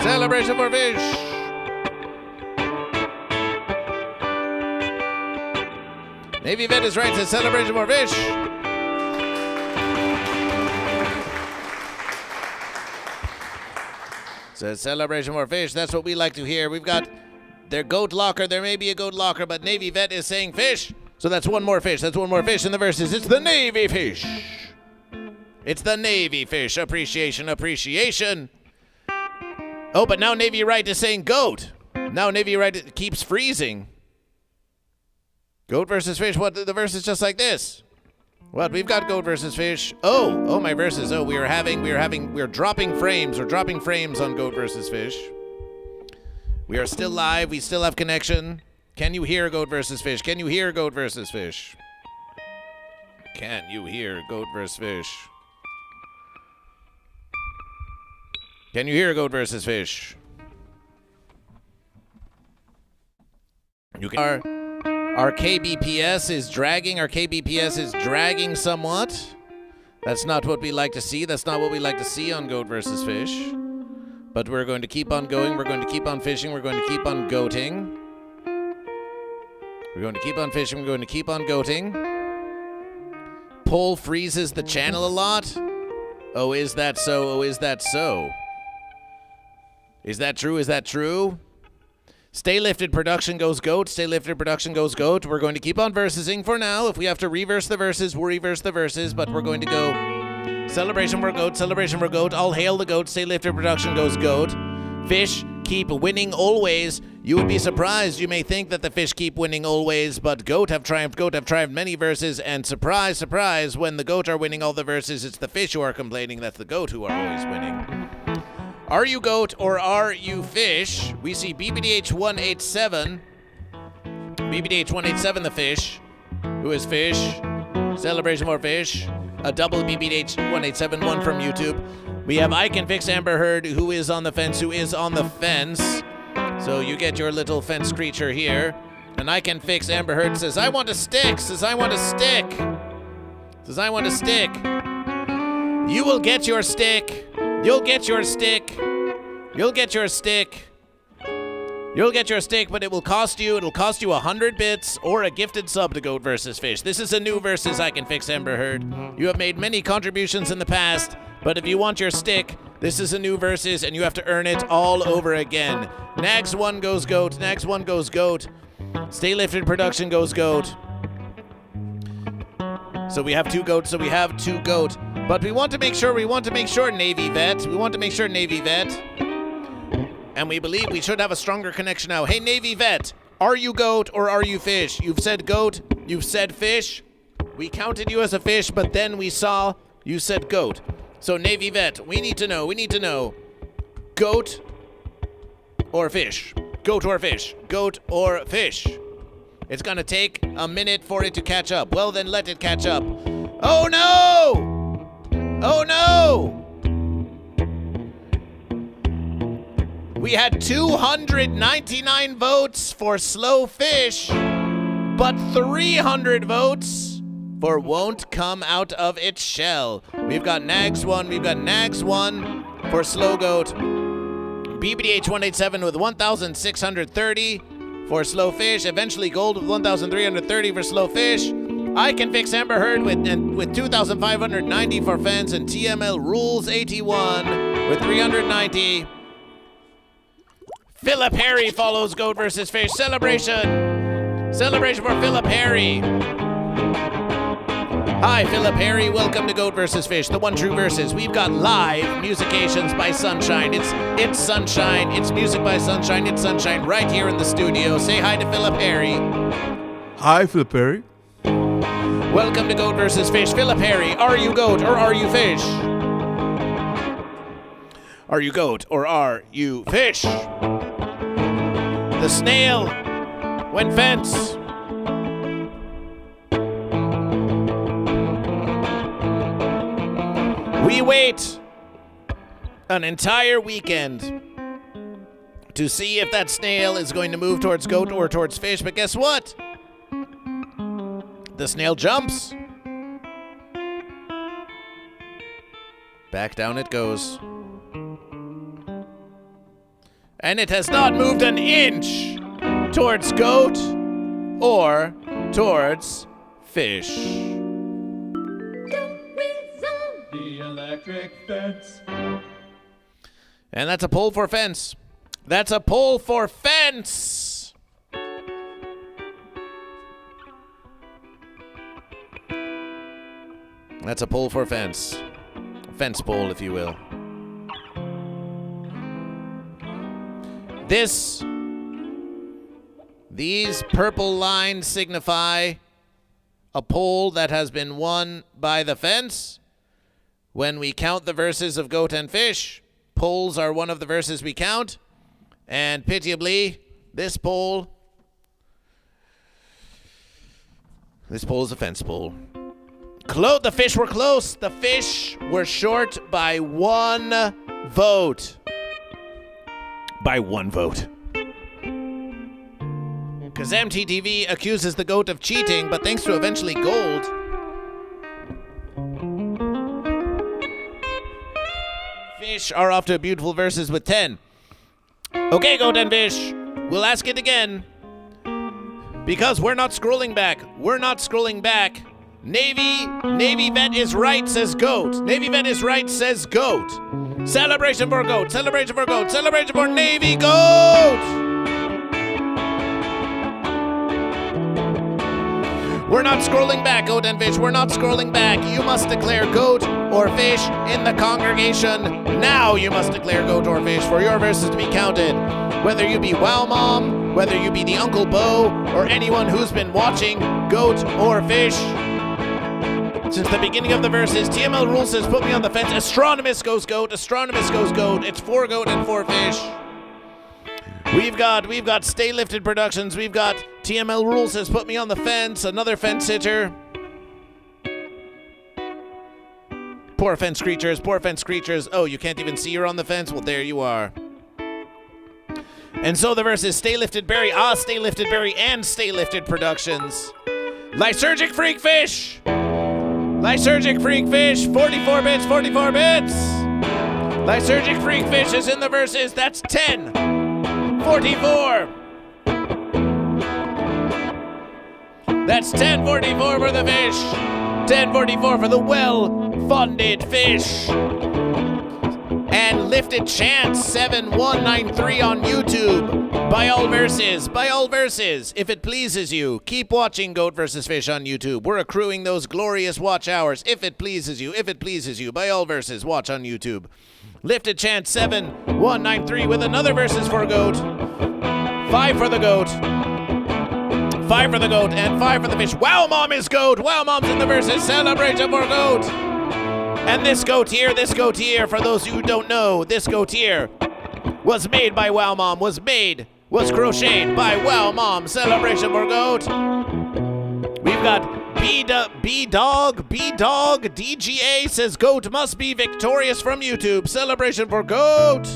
Celebration for fish. Navy Vet is right, says celebration for fish. Says celebration for fish. That's what we like to hear. We've got their goat locker. There may be a goat locker, but Navy Vet is saying fish. So that's one more fish. That's one more fish in the verses. It's the Navy fish. It's the Navy fish. Appreciation. Oh, but now Navy Right is saying goat. Now Navy Right keeps freezing. Goat versus fish. What? The verse is just like this. What? We've got goat versus fish. Oh, my verses. Oh, we're dropping frames. We're dropping frames on goat versus fish. We are still live. We still have connection. Can you hear goat versus fish? Can you hear goat versus fish? Can you hear Goat vs. Fish? Can you hear Goat vs. Fish? You can. Our KBPS is dragging. Our KBPS is dragging somewhat. That's not what we like to see. That's not what we like to see on Goat vs. Fish. But we're going to keep on going. We're going to keep on fishing. We're going to keep on goating. We're going to keep on fishing. We're going to keep on goating. Poll freezes the channel a lot. Oh, is that so? Oh, is that so? Is that true? Is that true? Stay Lifted Production goes GOAT. Stay Lifted Production goes GOAT. We're going to keep on versing for now. If we have to reverse the verses, we'll reverse the verses. But we're going to go Celebration for GOAT. Celebration for GOAT. All hail the GOAT. Stay Lifted Production goes GOAT. Fish keep winning always. You would be surprised. You may think that the fish keep winning always, but GOAT have triumphed. GOAT have triumphed many verses. And surprise, surprise, when the GOAT are winning all the verses, it's the fish who are complaining. That's the GOAT who are always winning. Are you GOAT or are you fish? We see BBDH187. BBDH187, the fish. Who is fish? Celebration for fish. A double BBDH187, one from YouTube. We have I Can Fix Amber Heard, who is on the fence, who is on the fence. So you get your little fence creature here. And I Can Fix Amber Heard says, I want a stick. Says, I want a stick. Says, I want a stick. You will get your stick. You'll get your stick. You'll get your stick. You'll get your stick, but it will cost you. It'll cost you 100 bits or a gifted sub to Goat vs. Fish. This is a new versus I Can Fix Amber Heard. You have made many contributions in the past, but if you want your stick, this is a new versus, and you have to earn it all over again. Nags 1 goes GOAT. Nags 1 goes GOAT. Stay Lifted Production goes GOAT. So we have 2 GOATs. So we have 2 GOAT. But we want to make sure Navy Vet. We want to make sure Navy Vet. And we believe we should have a stronger connection now. Hey, Navy Vet, are you GOAT or are you fish? You've said GOAT. You've said fish. We counted you as a fish, but then we saw you said GOAT. So Navy Vet, we need to know. GOAT or fish? GOAT or fish? GOAT or fish? It's gonna take a minute for it to catch up. Well, then let it catch up. Oh no! Oh no! We had 299 votes for Slow Fish, but 300 votes for Won't Come Out of Its Shell. We've got Nags 1 for Slow Goat. BBDH187 with 1,630 for Slow Fish. Eventually Gold with 1,330 for Slow Fish. I Can Fix Amber Heard with 2,590 for Fence, and TML Rules 81 with 390. Philip Harry follows Goat vs. Fish. Celebration for Philip Harry. Hi, Philip Harry. Welcome to Goat vs. Fish, the one true versus. We've got live musications by Sunshine. It's Sunshine. It's music by Sunshine. It's Sunshine right here in the studio. Say hi to Philip Harry. Hi, Philip Perry. Welcome to Goat vs. Fish. Philip Harry, are you GOAT or are you fish? Are you GOAT or are you fish? The snail went fence. We wait an entire weekend to see if that snail is going to move towards GOAT or towards fish, but guess what? The snail jumps. Back down it goes. And it has not moved an inch towards GOAT or towards fish. The electric fence. And that's a poll for fence. That's a poll for fence. That's a poll for fence. A fence poll, if you will. These purple lines signify a poll that has been won by the fence. When we count the verses of Goat and Fish, polls are one of the verses we count. And pitiably, this poll is a fence poll. The fish were close. The fish were short by 1 vote. By 1 vote. Because MTTV accuses the goat of cheating, but thanks to eventually gold. Fish are off to beautiful verses with 10. Okay, goat and fish. We'll ask it again. Because we're not scrolling back. We're not scrolling back. Navy vet is right, says goat. Navy vet is right, says goat. Celebration for goat. Celebration for goat. Celebration for Navy goat. We're not scrolling back, goat and fish. We're not scrolling back. You must declare goat or fish in the congregation. Now you must declare goat or fish for your verses to be counted. Whether you be Wow Mom, whether you be the Uncle Bo, or anyone who's been watching goat or fish. Since the beginning of the verses, TML Rule says put me on the fence. Astronomist goes goat. Astronomist goes goat. It's 4 goat and 4 fish. We've got Stay Lifted Productions. We've got TML Rule says put me on the fence. Another fence sitter. Poor fence creatures. Poor fence creatures. Oh, you can't even see you're on the fence? Well, there you are. And so the verses Stay Lifted Berry, Stay Lifted Berry, and Stay Lifted Productions. Lysergic Freak Fish. Lysergic Freak Fish. 44 bits. 44 bits. Lysergic Freak Fish is in the verses. That's 10. 44. That's 1044 for the fish. 1044 for the well-funded fish. And Lifted Chance 7193 on YouTube. By all verses, if it pleases you, keep watching Goat vs. Fish on YouTube. We're accruing those glorious watch hours. If it pleases you, by all verses, watch on YouTube. Lifted Chance 7193 with another verses for goat. 5 for the goat. 5 for the goat and 5 for the fish. Wow Mom is goat. Wow Mom's in the verses. Celebration for goat. And this goat here, for those who don't know, this goat here was made by Wow Mom, was crocheted by Wow Mom. Celebration for goat. We've got B-Dog, DGA says goat must be victorious from YouTube. Celebration for goat.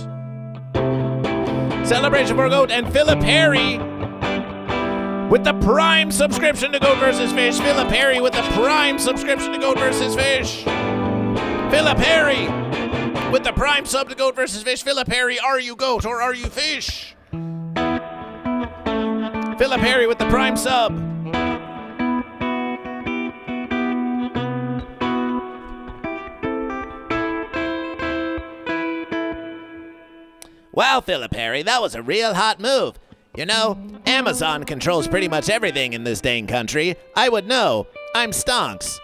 Celebration for goat. And Philip Harry with the prime subscription to Goat vs. Fish. Philip Harry with the prime subscription to Goat vs. Fish. Philip Harry with the prime sub to Goat vs. Fish. Philip Harry, are you goat or are you fish? Philip Harry with the prime sub. Wow, Philip Harry, that was a real hot move. You know, Amazon controls pretty much everything in this dang country. I would know. I'm stonks.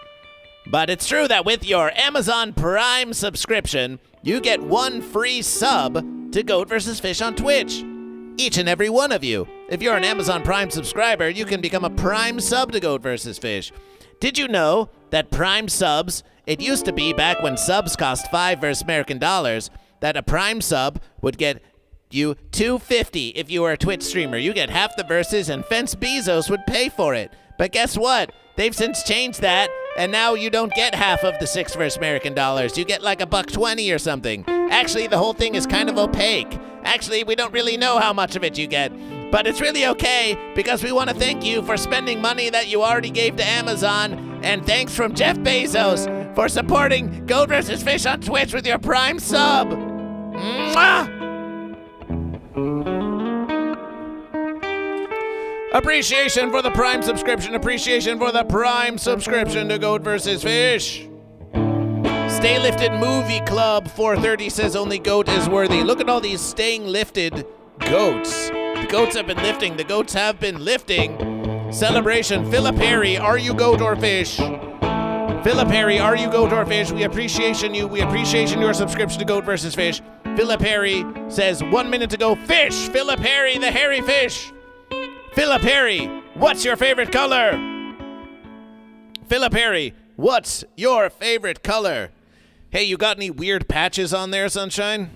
But it's true that with your Amazon Prime subscription, you get 1 free sub to Goat vs. Fish on Twitch. Each and every one of you. If you're an Amazon Prime subscriber, you can become a Prime sub to Goat vs. Fish. Did you know that Prime subs, it used to be back when subs cost $5 versus American dollars, that a Prime sub would get you $2.50 if you were a Twitch streamer. You get half the verses and Fence Bezos would pay for it. But guess what? They've since changed that, and now you don't get half of the $6 versus American dollars. You get like $1.20 or something. Actually, the whole thing is kind of opaque. Actually, we don't really know how much of it you get. But it's really okay, because we want to thank you for spending money that you already gave to Amazon. And thanks from Jeff Bezos for supporting Goat vs. Fish on Twitch with your Prime sub. Mwah! Appreciation for the Prime subscription. Appreciation for the Prime subscription to Goat vs. Fish. Stay Lifted Movie Club 430 says only goat is worthy. Look at all these staying lifted goats. The goats have been lifting. The goats have been lifting. Celebration. Philip Harry, are you goat or fish? Philip Harry, are you goat or fish? We appreciate you. We appreciate your subscription to Goat vs. Fish. Philip Harry says 1 minute to go. Fish. Philip Harry, the hairy fish. Philip Harry, what's your favorite color? Philip Harry, what's your favorite color? Hey, you got any weird patches on there, Sunshine?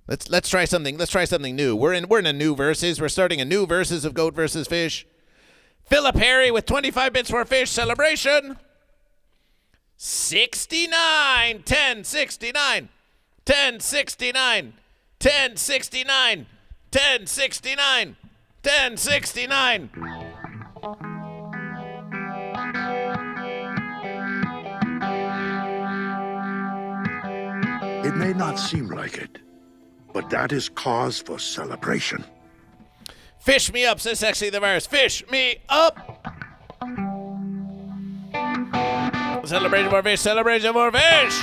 Let's try something. Let's try something new. We're in a new verses. We're starting a new verses of Goat vs. Fish. Philip Harry with 25 bits for fish celebration. 69, 1069, 1069, 1069, 1069, 1069. It may not seem like it, but that is cause for celebration. Fish me up, says Sexy the Virus. Fish me up. Celebration more fish, celebration more fish.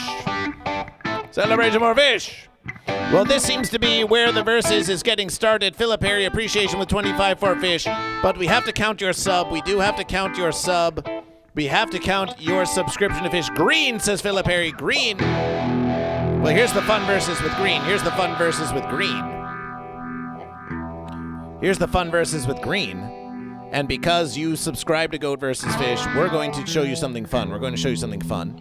Celebration more fish. Well, this seems to be where the verses is getting started. Philip Harry, appreciation with 25 for fish. But we have to count your sub. We do have to count your sub. We have to count your subscription to fish. Green, says Philip Harry. Green. Well, here's the fun verses with green. Here's the fun verses with green. Here's the fun verses with green. And because you subscribe to Goat vs. Fish, we're going to show you something fun. We're going to show you something fun.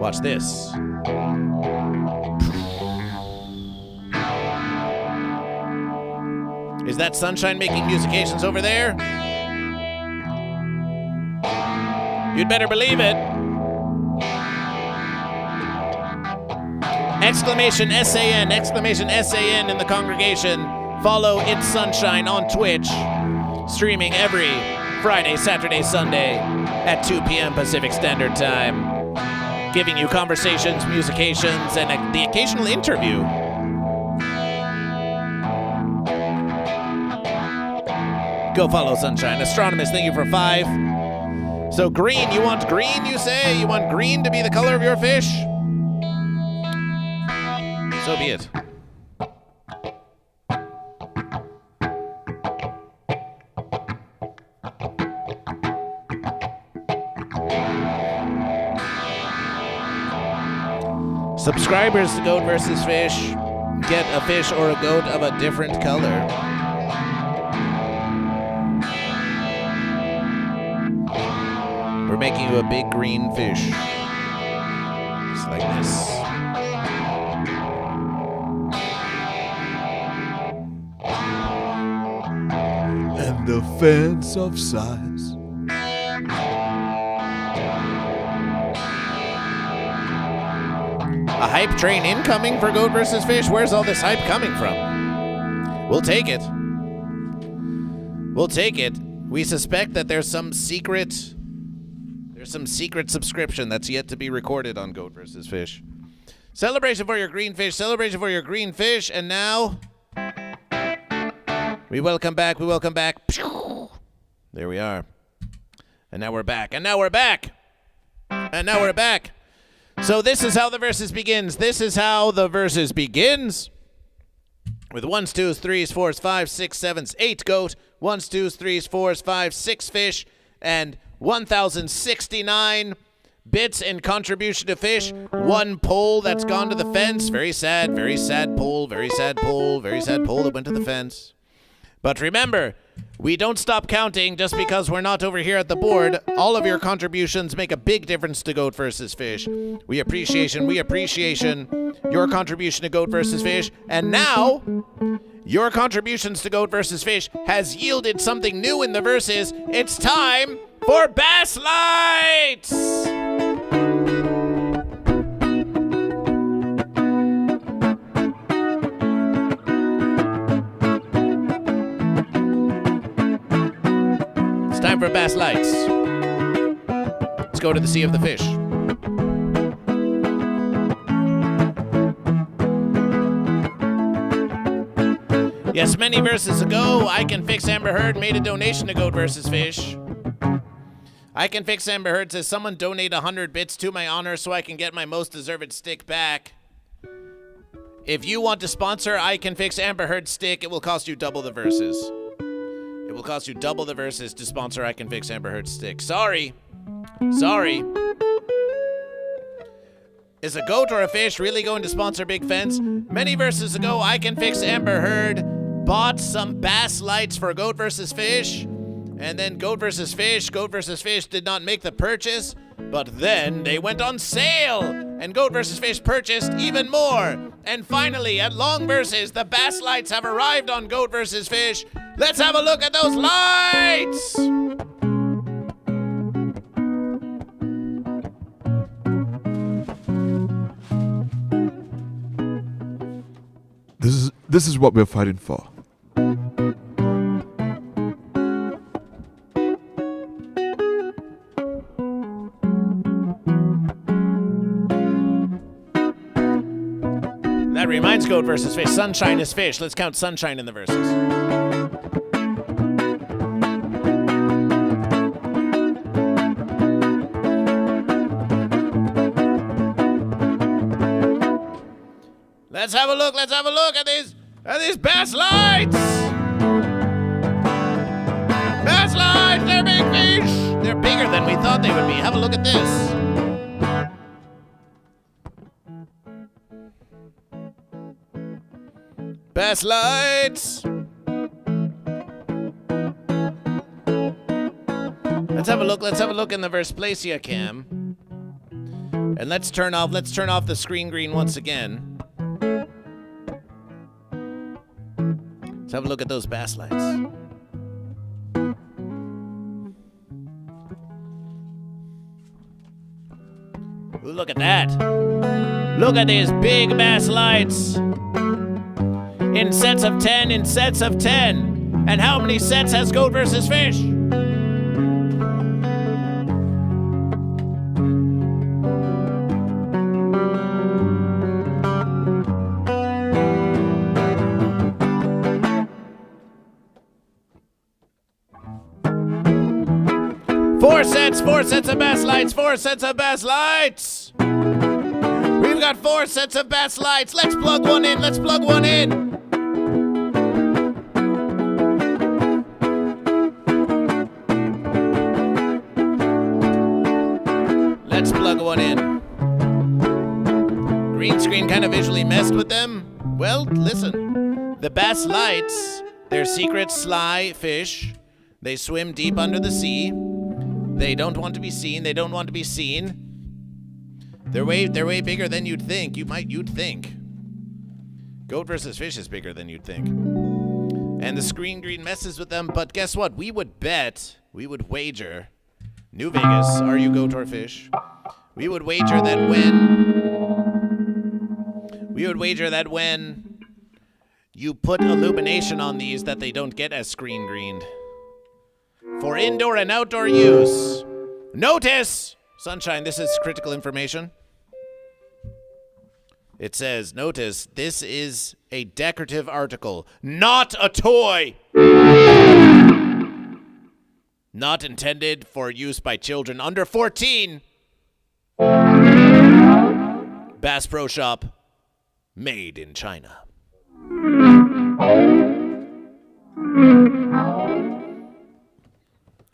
Watch this. Is that Sunshine making musications over there? You'd better believe it. Exclamation SAN, exclamation SAN in the congregation. Follow It's Sunshine on Twitch. Streaming every Friday, Saturday, Sunday at 2 p.m. Pacific Standard Time. Giving you conversations, musications, and the occasional interview. Go follow Sunshine. Astronomist, thank you for 5. So green, you want green, you say? You want green to be the color of your fish? So be it. Subscribers to Goat vs. Fish get a fish or a goat of a different color. We're making you a big green fish. Just like this. And the fence of size. A hype train incoming for Goat vs. Fish? Where's all this hype coming from? We'll take it. We'll take it. We suspect that there's some secret subscription that's yet to be recorded on Goat vs. Fish. Celebration for your green fish. Celebration for your green fish. And now we welcome back. We welcome back. There we are. And now we're back. And now we're back. And now we're back. So this is how the verses begins. This is how the verses begins. With 1s, 2s, 3s, 4s, 5s, 6s, 7s, 8 goat. 1s, 2s, 3s, 4s, 5s, 6 fish. And 1,069 bits in contribution to fish. 1 pole that's gone to the fence. Very sad pole, very sad pole, very sad pole that went to the fence. But remember, we don't stop counting just because we're not over here at the board. All of your contributions make a big difference to Goat vs. Fish. We appreciate your contribution to Goat vs. Fish. And now, your contributions to Goat vs. Fish has yielded something new in the verses. It's time for Bass Lights! Time for Bass Lights. Let's go to the Sea of the Fish. Yes, many verses ago, I Can Fix Amber Heard made a donation to Goat vs. Fish. I Can Fix Amber Heard says, someone donate 100 bits to my honor so I can get my most deserved stick back. If you want to sponsor I Can Fix Amber Heard stick, it will cost you double the verses. It will cost you double the verses to sponsor I Can Fix Amber Heard's stick. Sorry. Sorry. Is a goat or a fish really going to sponsor Big Fence? Many verses ago, I Can Fix Amber Heard bought some bass lights for Goat vs. Fish. And then Goat vs. Fish did not make the purchase. But then they went on sale. And Goat vs. Fish purchased even more. And finally, at long verses, the bass lights have arrived on Goat vs. Fish. Let's have a look at those lights! This is what we're fighting for. That reminds Goat versus Fish. Sunshine is fish. Let's count sunshine in the verses. Let's have a look at these bass lights. Bass lights, they're big fish. They're bigger than we thought they would be. Have a look at this. Bass lights. Let's have a look in the Versplacia cam. And let's turn off the screen green once again. Let's have a look at those bass lights. Ooh, look at that. Look at these big bass lights. In sets of 10, And how many sets has Goat versus Fish? Four sets of bass lights, 4 sets of bass lights. We've got 4 sets of bass lights. Let's plug one in. Let's plug one in. Green screen kind of visually messed with them. Well, listen. The bass lights, they're secret sly fish. They swim deep under the sea. They don't want to be seen. They're way bigger than you'd think. You'd think. Goat versus Fish is bigger than you'd think. And the screen green messes with them, but guess what? We would wager. New Vegas, are you goat or fish? We would wager that when you put illumination on these that they don't get as screen greened. For indoor and outdoor use. Notice! Sunshine, this is critical information. It says, notice, this is a decorative article, not a toy. Not intended for use by children under 14. Bass Pro Shop, made in China.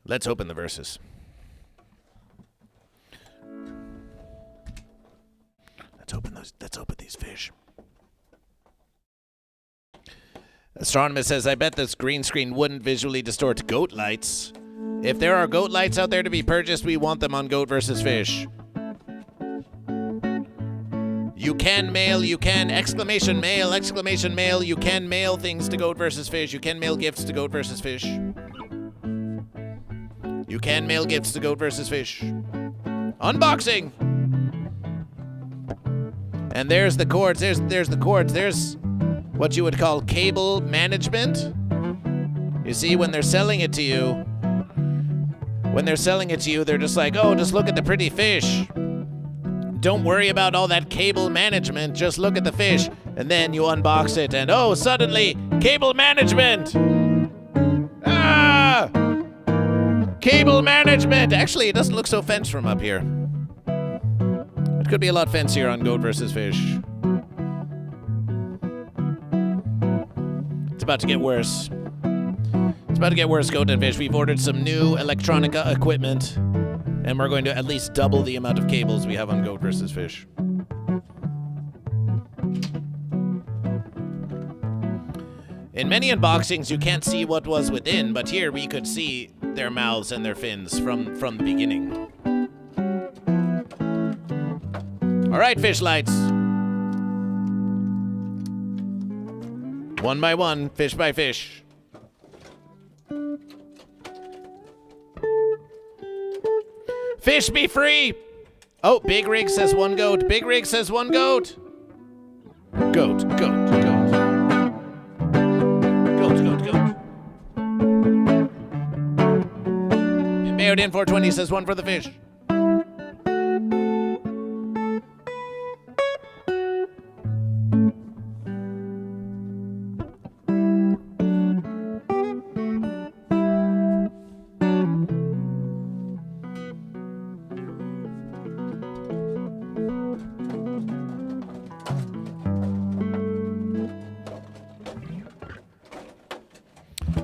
Let's open the verses. Let's open these fish. Astronomist says, I bet this green screen wouldn't visually distort goat lights. If there are goat lights out there to be purchased, we want them on Goat versus Fish. You can mail, you can, exclamation mail, you can mail things to Goat versus Fish. You can mail gifts to Goat versus Fish. You can mail gifts to Goat versus Fish. Unboxing! And there's the cords, there's the cords, there's what you would call cable management. You see, when they're selling it to you, they're just like, oh, just look at the pretty fish. Don't worry about all that cable management, just look at the fish. And then you unbox it and, oh, suddenly, cable management! Ah! Cable management! Actually, it doesn't look so fenced from up here. It could be a lot fancier on Goat versus Fish. It's about to get worse. Goat and Fish. We've ordered some new electronica equipment, and we're going to at least double the amount of cables we have on Goat versus Fish. In many unboxings, you can't see what was within, but here we could see their mouths and their fins from the beginning. All right, fish lights. One by one, fish by fish. Fish be free! Oh, Big Rig says one goat. Big Rig says one goat. Goat. Mayoed in 420 says one for the fish.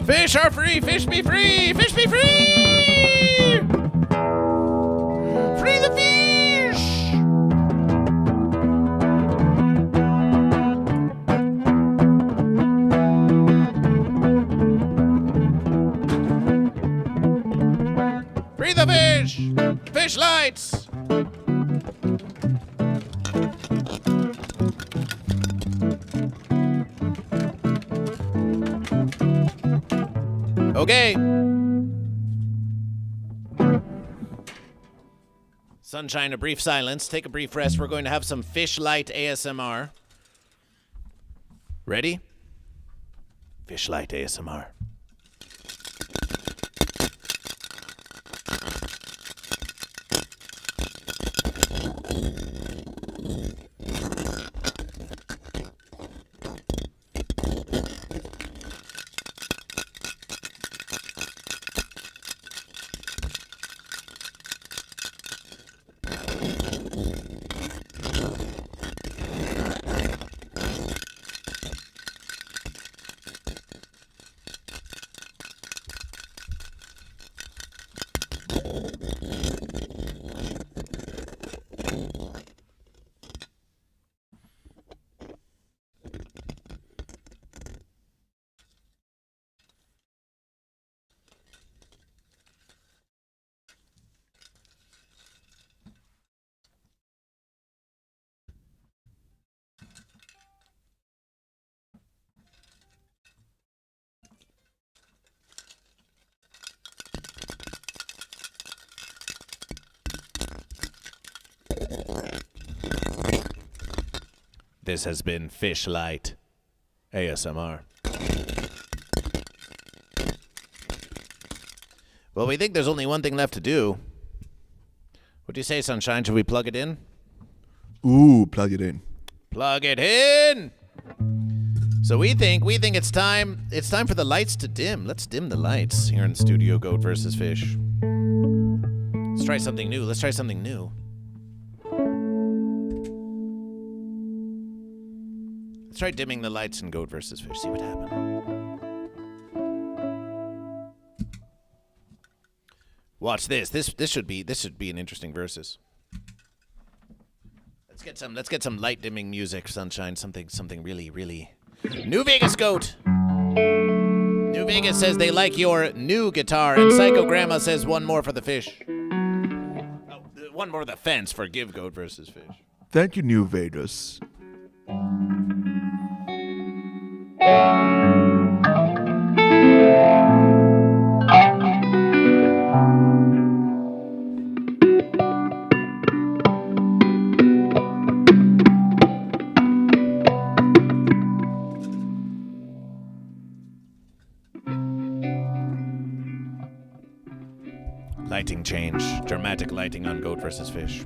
Fish are free! Fish be free! Fish be free! Free the fish! Free the fish! Fish lights! Okay. Sunshine, a brief silence. Take a brief rest. We're going to have some fish light ASMR. Ready? Fish light ASMR. This has been Fish Light ASMR. Well, we think there's only one thing left to do. What do you say, Sunshine? Should we plug it in? Ooh, plug it in. Plug it in! So we think it's time for the lights to dim. Let's dim the lights here in Studio Goat vs. Fish. Let's try something new. Let's try dimming the lights in Goat vs. Fish. See what happens. Watch this. This should be an interesting versus. Let's get some light dimming music, Sunshine. Something really. New Vegas Goat. New Vegas says they like your new guitar, and Psycho Grandma says one more for the fish. Oh, one more of the fence for Give Goat vs. Fish. Thank you, New Vegas. Lighting change. Dramatic lighting on Goat vs. Fish.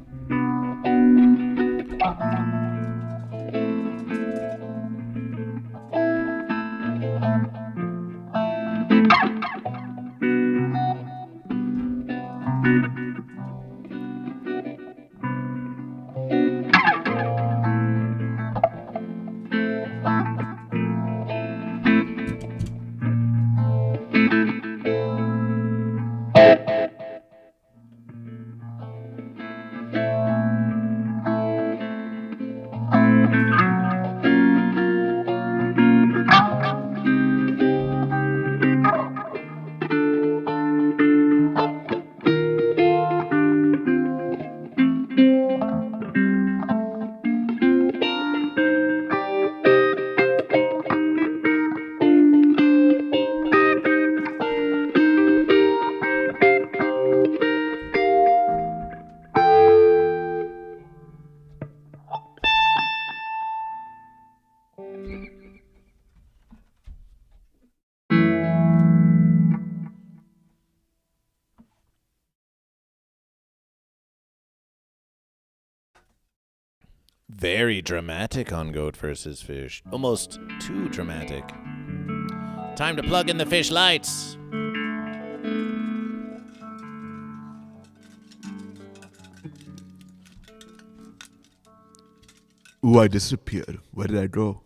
Very dramatic on Goat vs. Fish. Almost too dramatic. Time to plug in the fish lights. Ooh, I disappeared. Where did I go?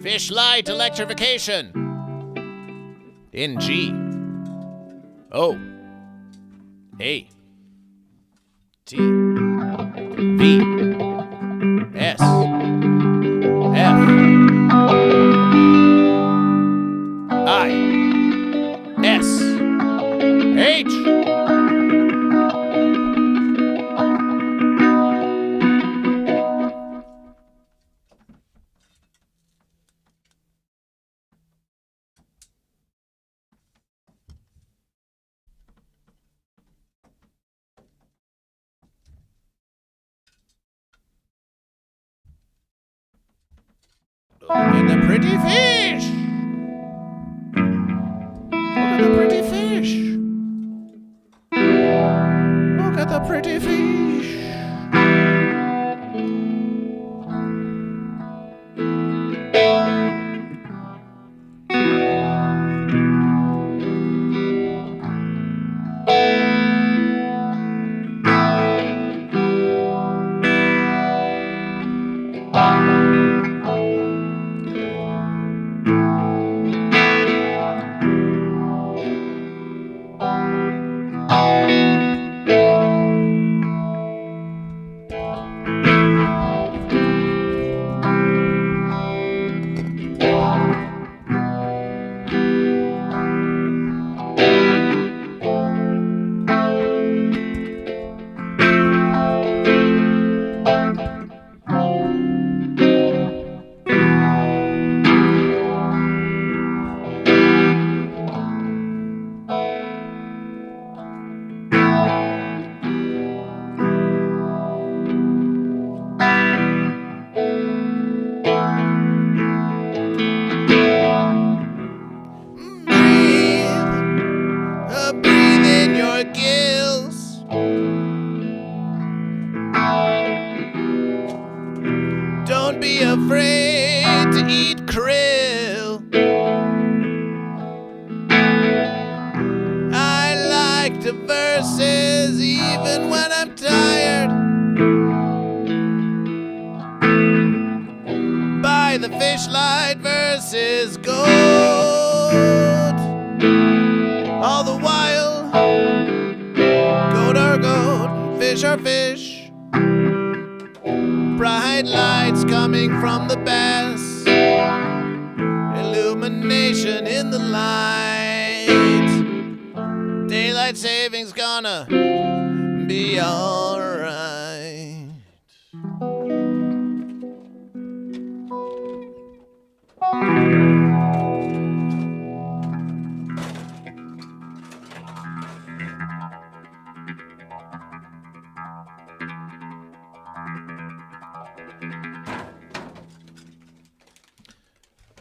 Fish light electrification. In G. O. A. T. V. S. F. I. S. H. Look at the pretty fish! Look at the pretty fish! Look at the pretty fish! Don't be afraid to eat krill. I like the verses even when I'm tired. By the fish light versus goat. All the while, goat are goat, and fish are fish. Bright lights coming from the bass, illumination in the light. Daylight savings gonna be alright.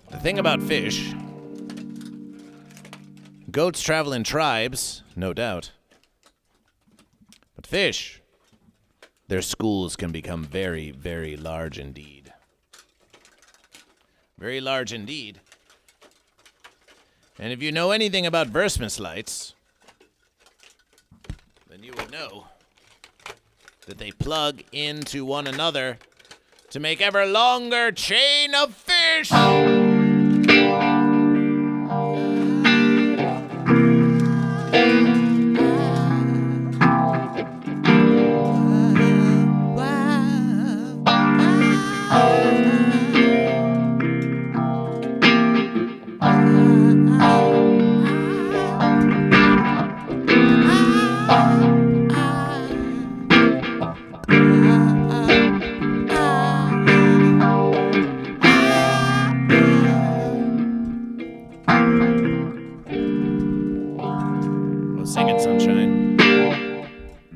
The thing about fish, goats travel in tribes, no doubt. But fish, their schools can become very, very large indeed. Very large indeed. And if you know anything about Vermin lights, then you would know that they plug into one another to make ever longer chain of fish.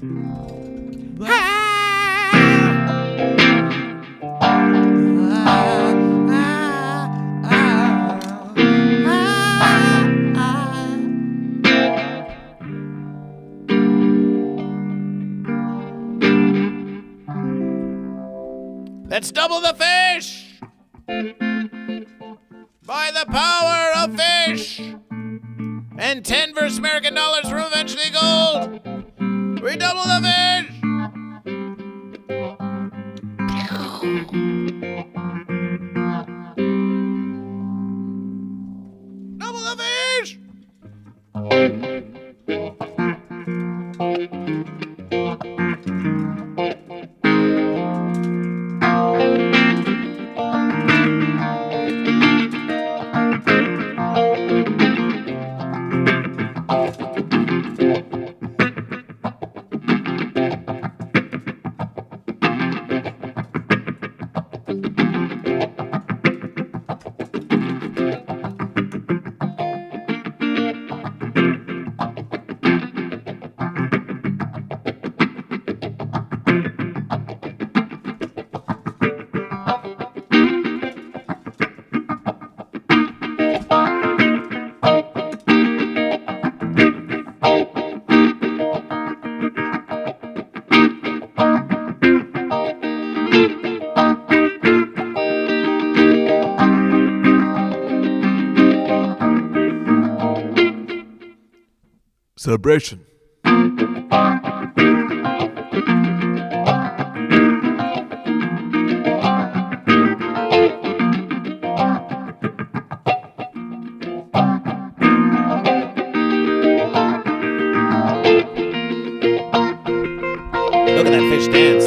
Let's double the fish! By the power of fish! And 10 versus American dollars from eventually gold! We double the fish! Double the fish! Celebration. Look at that fish dance.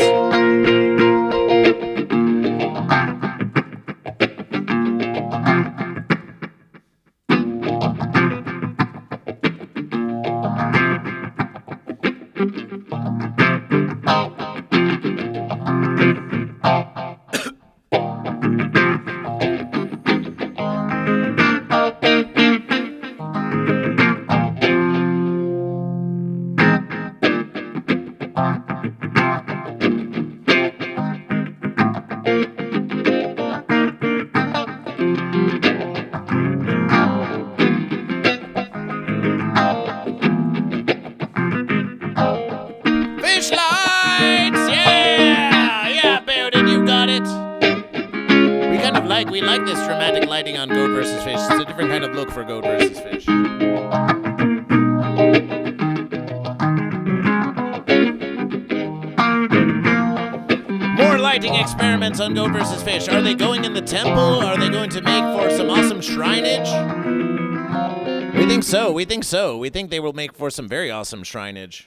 Fish lights! Yeah, Baron, you got it. We like this dramatic lighting on Goat vs. Fish. It's a different kind of look for Goat vs. Fish. More lighting experiments on Goat vs. Fish. Are they going in the temple? Are they going to make for some awesome shrineage? We think so. We think they will make for some very awesome shrineage.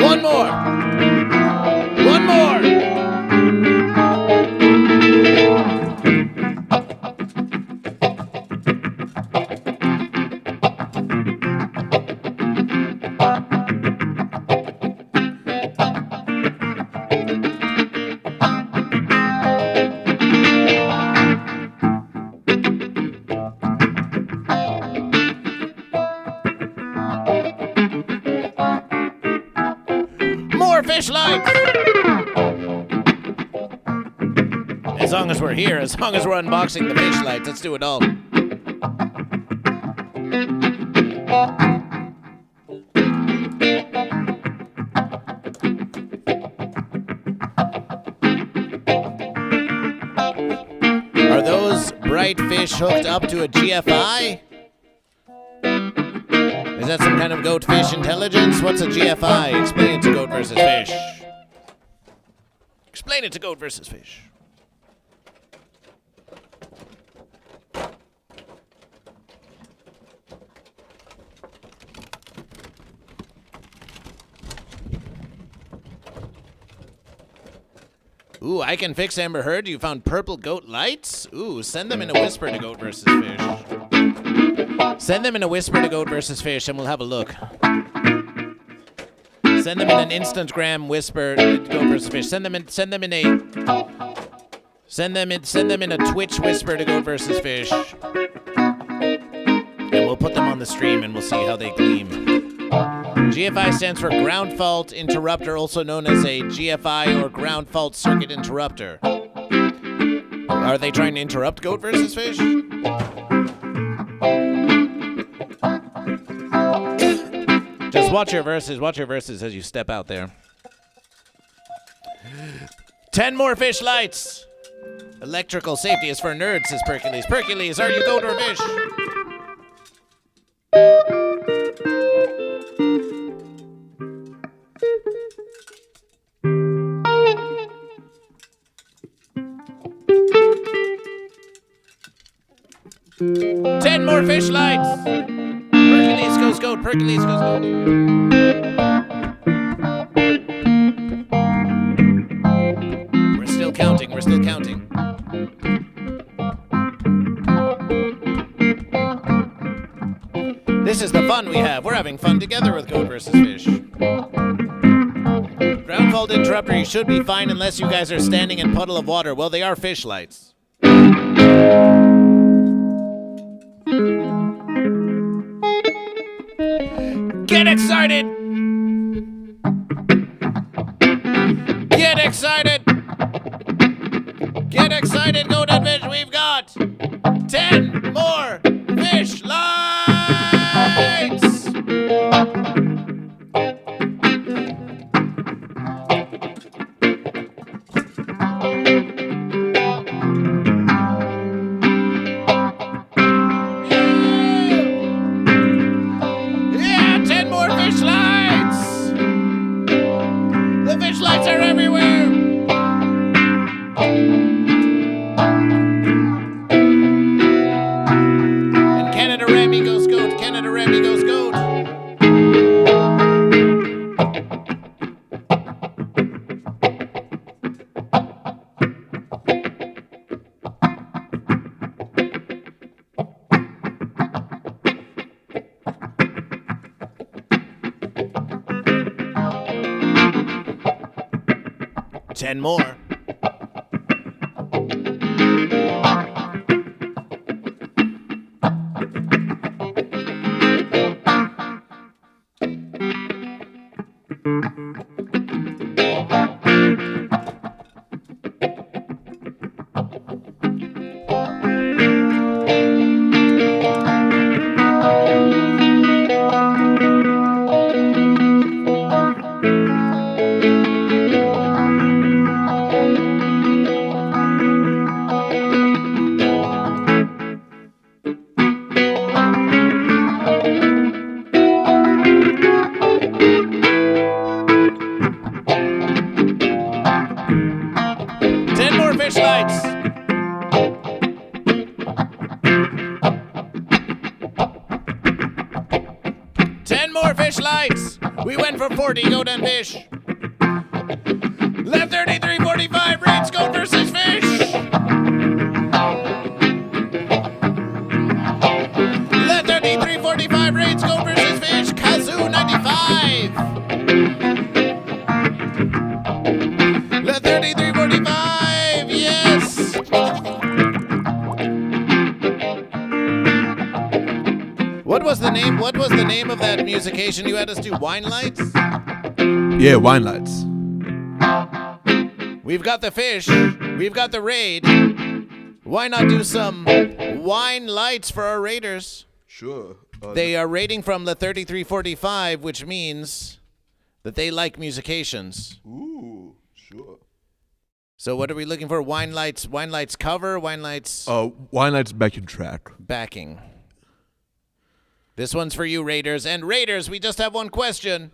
One more! more fish lights! As long as we're here, as long as we're unboxing the fish lights, let's do it all. Are those bright fish hooked up to a GFI? Is that some kind of GoatFish intelligence? What's a GFI? Explain it to Goat vs. Fish. Explain it to Goat vs. Fish. Ooh, I can fix Amber Heard. You found purple goat lights? Ooh, send them in a whisper to Goat vs. Fish. Send them in a whisper to Goat vs. Fish, and we'll have a look. Send them in an Instagram whisper to Goat vs. Fish. Send them in a Twitch whisper to Goat vs. Fish. And we'll put them on the stream, and we'll see how they gleam. GFI stands for ground fault interrupter, also known as a GFI or ground fault circuit interrupter. Are they trying to interrupt Goat vs. Fish? Just watch your verses as you step out there. 10 more fish lights! Electrical safety is for nerds, says Percules. Percules, are you goat or fish? Ten more fish lights! Percules goes goat, Percules goes goat. We're still counting. This is the fun we have. We're having fun together with Goat vs. Fish. Ground fault interrupter, you should be fine unless you guys are standing in puddle of water. Well, they are fish lights. Get excited! Get excited! Get excited, Goat and Fish. We've got 10 more fish lights! 10 more fish lights! The fish lights are everywhere! And Canada Remy goes goat, Canada Remy goes goat. Ten more. We went for 40, Goat and Fish. Left 33.45, rates Goat vs. Fish. Left 33.45, rates Goat vs. Fish. Kazoo 95. Left 33.45, yes. What was the name of that musication you had us do? Wine Lights? Yeah, Wine Lights. We've got the fish. We've got the raid. Why not do some wine lights for our raiders? Sure. They are raiding from the 3345, which means that they like musications. Ooh, sure. So what are we looking for? Wine lights cover, wine lights Wine Light's backing track. backing. This one's for you, Raiders. And Raiders, we just have one question.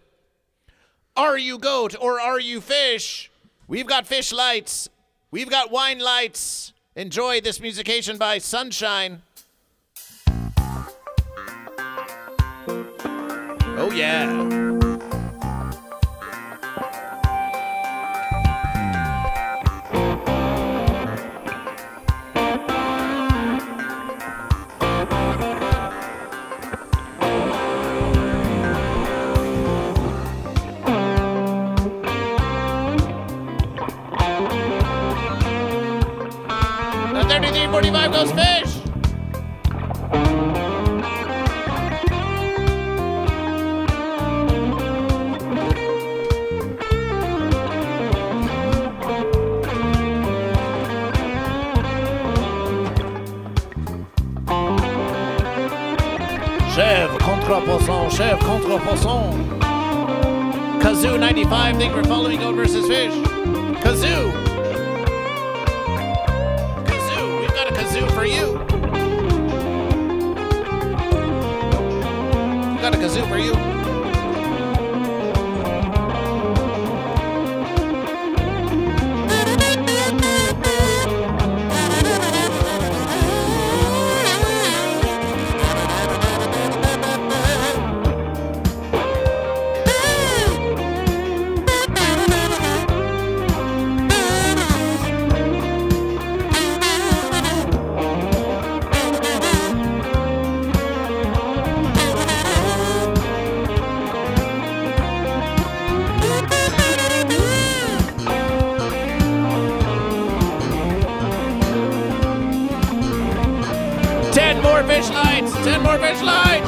Are you goat or are you fish? We've got fish lights. We've got wine lights. Enjoy this musication by Sunshine. Oh, yeah. The 3345 goes fish. Chèvre, contre-poisson, chèvre, contre-poisson. Kazoo 95, thank you for following GoatVsFish. Kazoo! Kazoo, we've got a kazoo for you. We've got a kazoo for you. Fish lights! 10 more fish lights!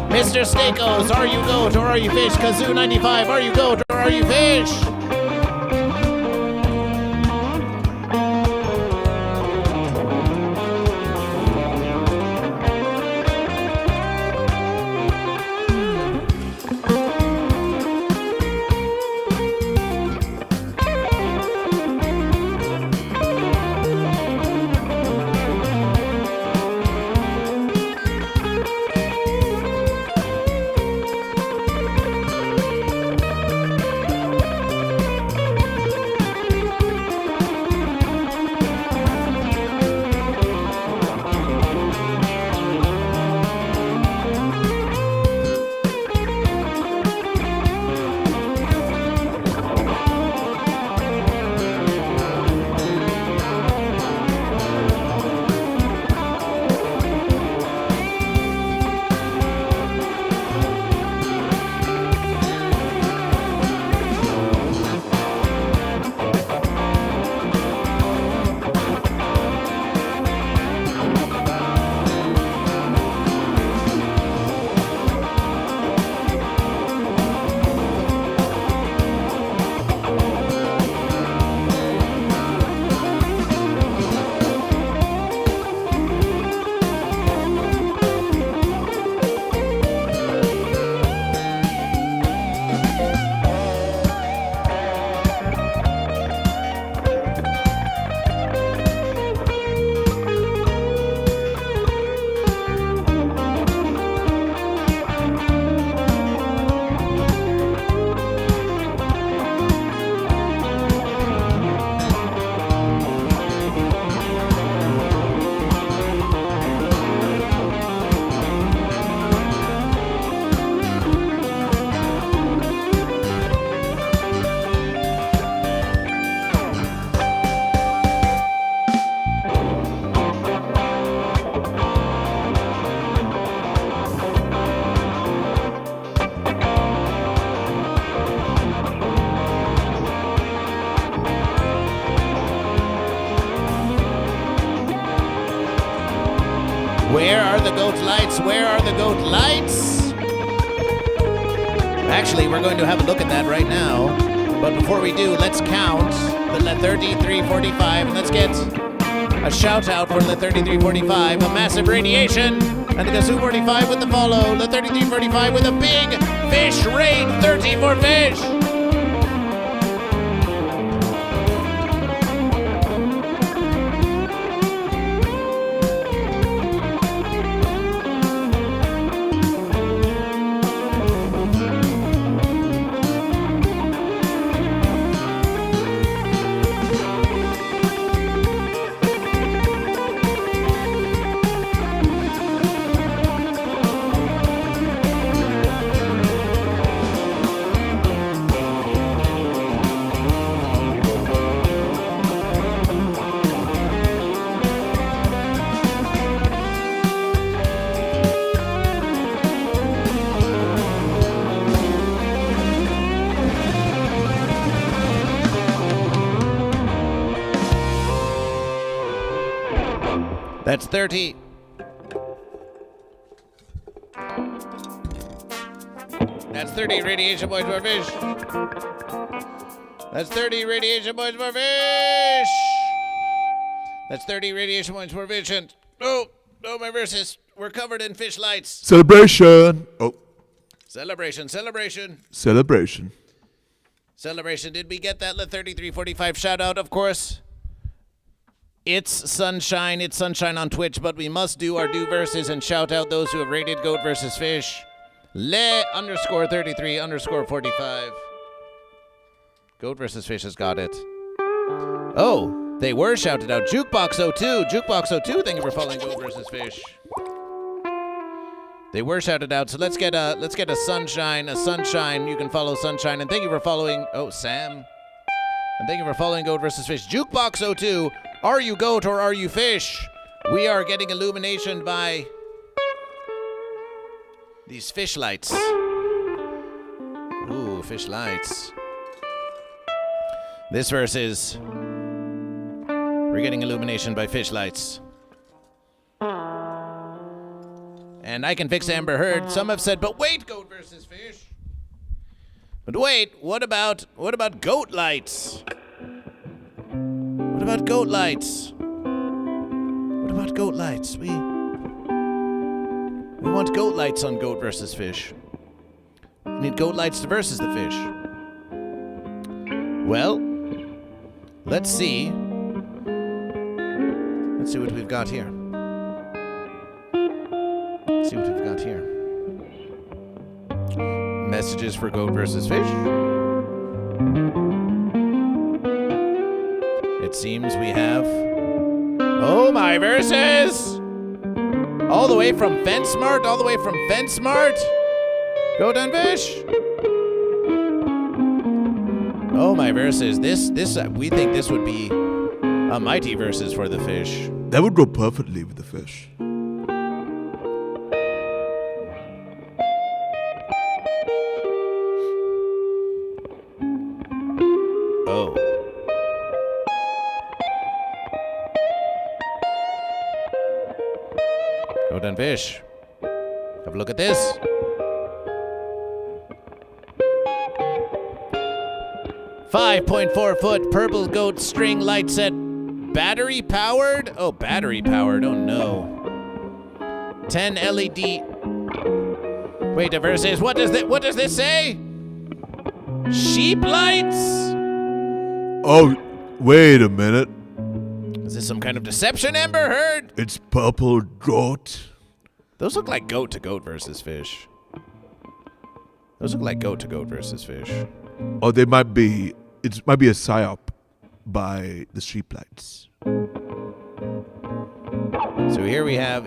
Mr. Stakos, are you goat or are you fish? Kazoo 95, are you goat or are you fish? goat lights? Where are the goat lights? Actually, we're going to have a look at that right now. But before we do, let's count the 3345 and let's get a shout out for the 3345, a massive radiation, and the Gazoo 45 with the follow, the 3345 with a big fish raid 34 fish. That's 30. That's 30 radiation points for fish. That's 30 radiation points for fish. That's 30 radiation points for fish. And oh, my verses. We're covered in fish lights. Celebration. Oh. Celebration. Celebration. Did we get that? The 3345 shout out, of course. It's sunshine on Twitch, but we must do our do verses and shout out those who have rated GoatVsFish. _33_45. GoatVsFish has got it. Oh, they were shouted out. Jukebox02, thank you for following GoatVsFish. They were shouted out, so let's get a sunshine. You can follow Sunshine, and thank you for following. Oh, Sam. And thank you for following GoatVsFish. Jukebox02. Are you goat or are you fish? We are getting illumination by these fish lights. Ooh, fish lights. This verse is we're getting illumination by fish lights. And I can fix Amber Heard. Some have said, but wait, GoatVsFish. But wait, what about goat lights? What about goat lights? We want goat lights on GoatVsFish. We need goat lights to versus the fish. Well, let's see. Let's see what we've got here. Messages for GoatVsFish. It seems we have... Oh, my verses! All the way from FenceSmart. Go down fish. Oh, my verses. This we think this would be a mighty verses for the fish. That would go perfectly with the fish. Oh. Go down fish. Have a look at this. .4 purple goat string light set. Battery powered? Oh, battery powered. Oh no. 10 LED. Wait, the verse is what does this say? Sheep lights? Oh, wait a minute. Is this some kind of deception, Amber Heard? It's purple goat. Those look like goat to GoatVsFish. Or they might be. It might be a psyop by the street lights. So here we have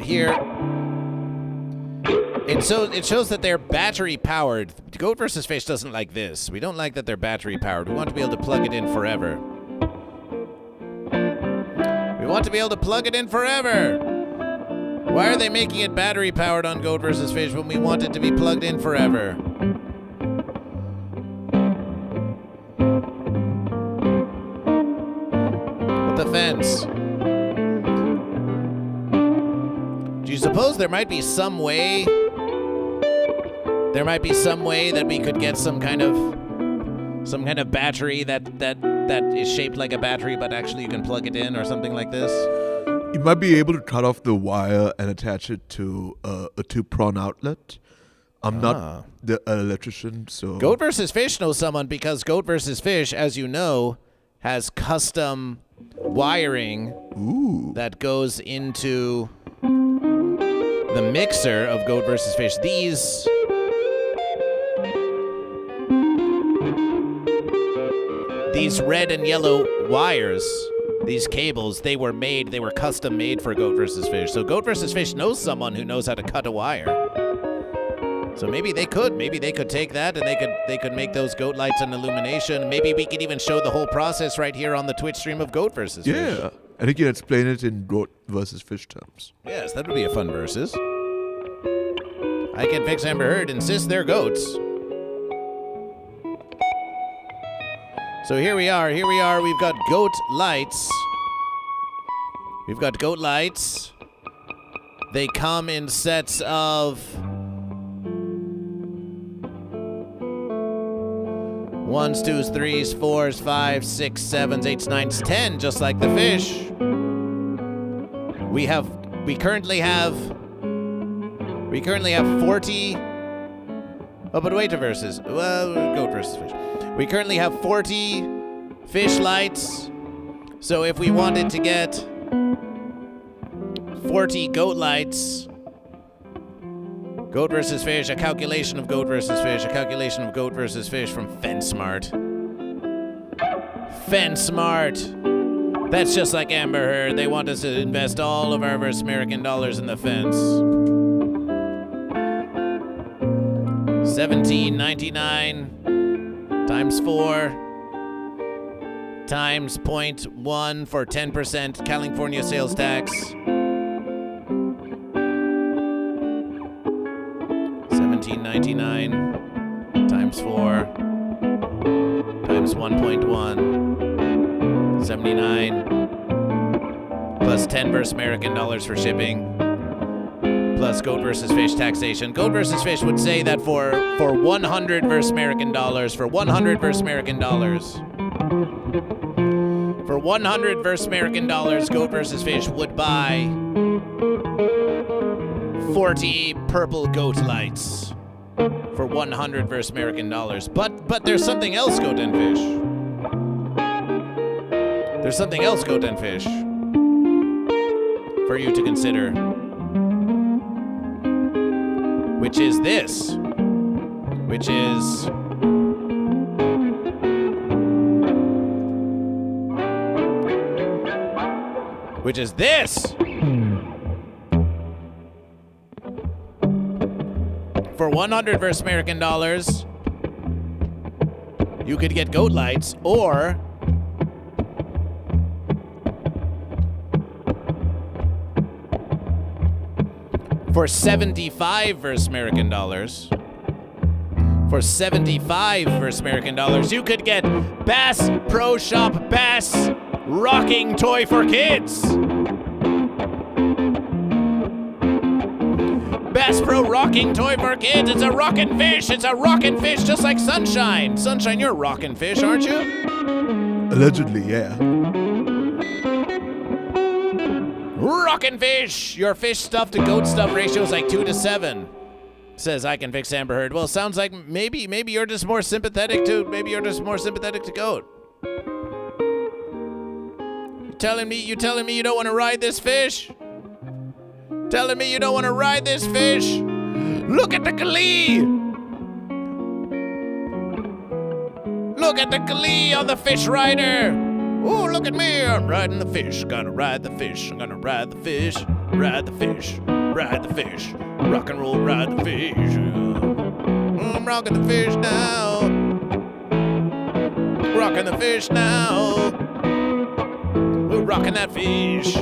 It shows that they're battery powered. GoatVsFish doesn't like this. We don't like that they're battery powered. We want to be able to plug it in forever. Why are they making it battery powered on GoatVsFish when we want it to be plugged in forever? With the fence. Did you suppose there might be some way. There might be some way that we could get some kind of battery that is shaped like a battery, but actually you can plug it in or something like this. You might be able to cut off the wire and attach it to a 2-prong outlet. I'm not the electrician, so... GoatVsFish knows someone because GoatVsFish, as you know, has custom wiring that goes into the mixer of GoatVsFish. These red and yellow wires, these cables, they were custom made for GoatVsFish. So GoatVsFish knows someone who knows how to cut a wire. So maybe they could take that and they could make those goat lights and illumination. Maybe we could even show the whole process right here on the Twitch stream of GoatVsFish. Yeah, and you can explain it in GoatVsFish terms. Yes, that would be a fun versus. I Can Fix Amber Heard insists they're goats. So here we are. We've got goat lights. They come in sets of 1s, 2s, 3s, 4s, 5s, 6s, 7s, 8s, 9s, 10, just like the fish. We currently have 40. Oh, but wait a versus. Well, goat versus fish. We currently have 40 fish lights. So if we wanted to get 40 goat lights, goat versus fish, a calculation of goat versus fish from FenSmart. FenSmart. That's just like Amber Heard. They want us to invest all of our versus American dollars in the fence. $17.99 times 4 times 0.1 for 10% California sales tax. $17.99 times 4 times 1.1. 79 plus 10 versus American dollars for shipping. Plus goat versus fish taxation. Goat versus fish would say that for 100 versus American dollars, for 100 versus American dollars, goat versus fish would buy 40 purple goat lights for 100 versus American dollars. But there's something else, goat and fish. There's something else, goat and fish, for you to consider. Which is this. Which is this. For 100 versus American dollars, you could get goat lights, or for 75 versus American dollars, you could get Bass Pro Shop Bass Rocking Toy for Kids. Bass Pro Rocking Toy for Kids. It's a rockin' fish. Just like Sunshine. Sunshine, you're a rockin' fish, aren't you? Allegedly, yeah. Rockin' fish. Your fish stuff to goat stuff ratio is like 2-7. Says I Can Fix Amber Heard. Well, sounds like maybe you're just more sympathetic to goat. You telling me you don't want to ride this fish? Telling me you don't want to ride this fish? Look at the glee! Look at the glee on the fish rider! Ooh, look at me, I'm riding the fish. Gonna ride the fish, I'm gonna ride the fish. Ride the fish, ride the fish. Rock and roll, ride the fish. I'm rocking the fish now. Rocking the fish now. We're rocking that fish.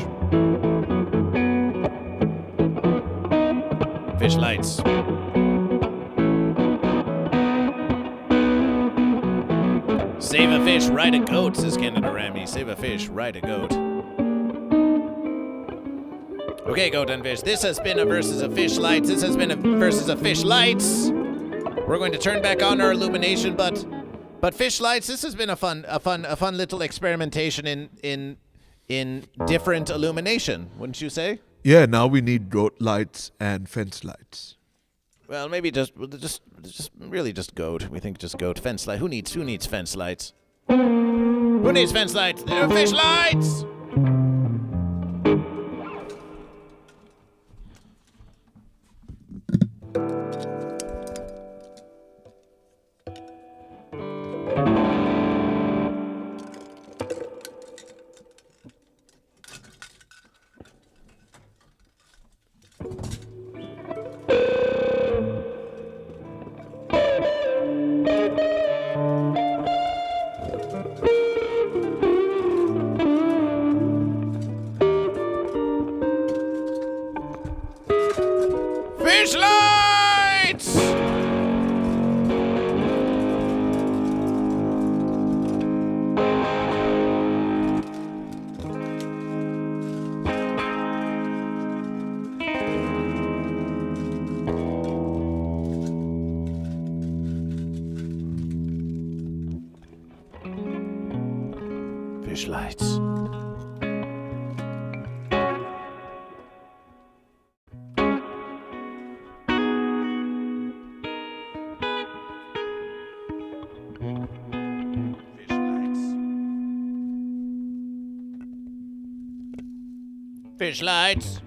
Fish lights. Save a fish, ride a goat, says Canada Ramy. Save a fish, ride a goat. Okay, Goat and Fish, this has been a Versus of Fish Lights. This has been a Versus of Fish Lights. We're going to turn back on our illumination, but Fish Lights, this has been a fun little experimentation in different illumination, wouldn't you say? Yeah, now we need goat lights and fence lights. Well, maybe just Goat. We think just Goat. Fence light. Who needs fence lights? Who needs fence lights? There are Fish Lights! Fish Lights! Fish Lights. Fish Lights.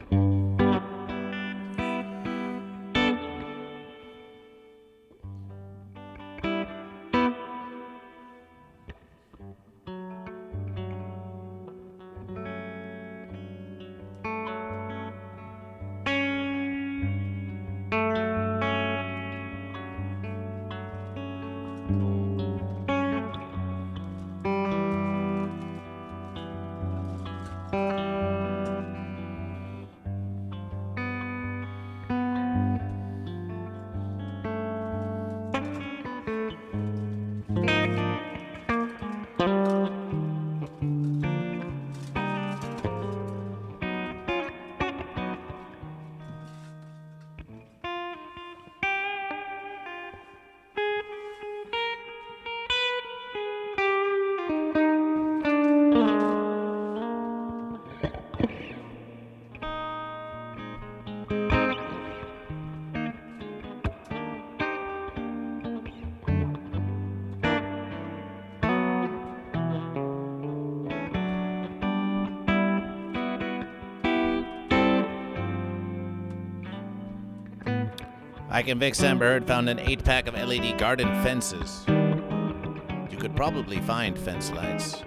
Ike and Vic Sandberg found an 8-pack of LED garden fences. You could probably find fence lights.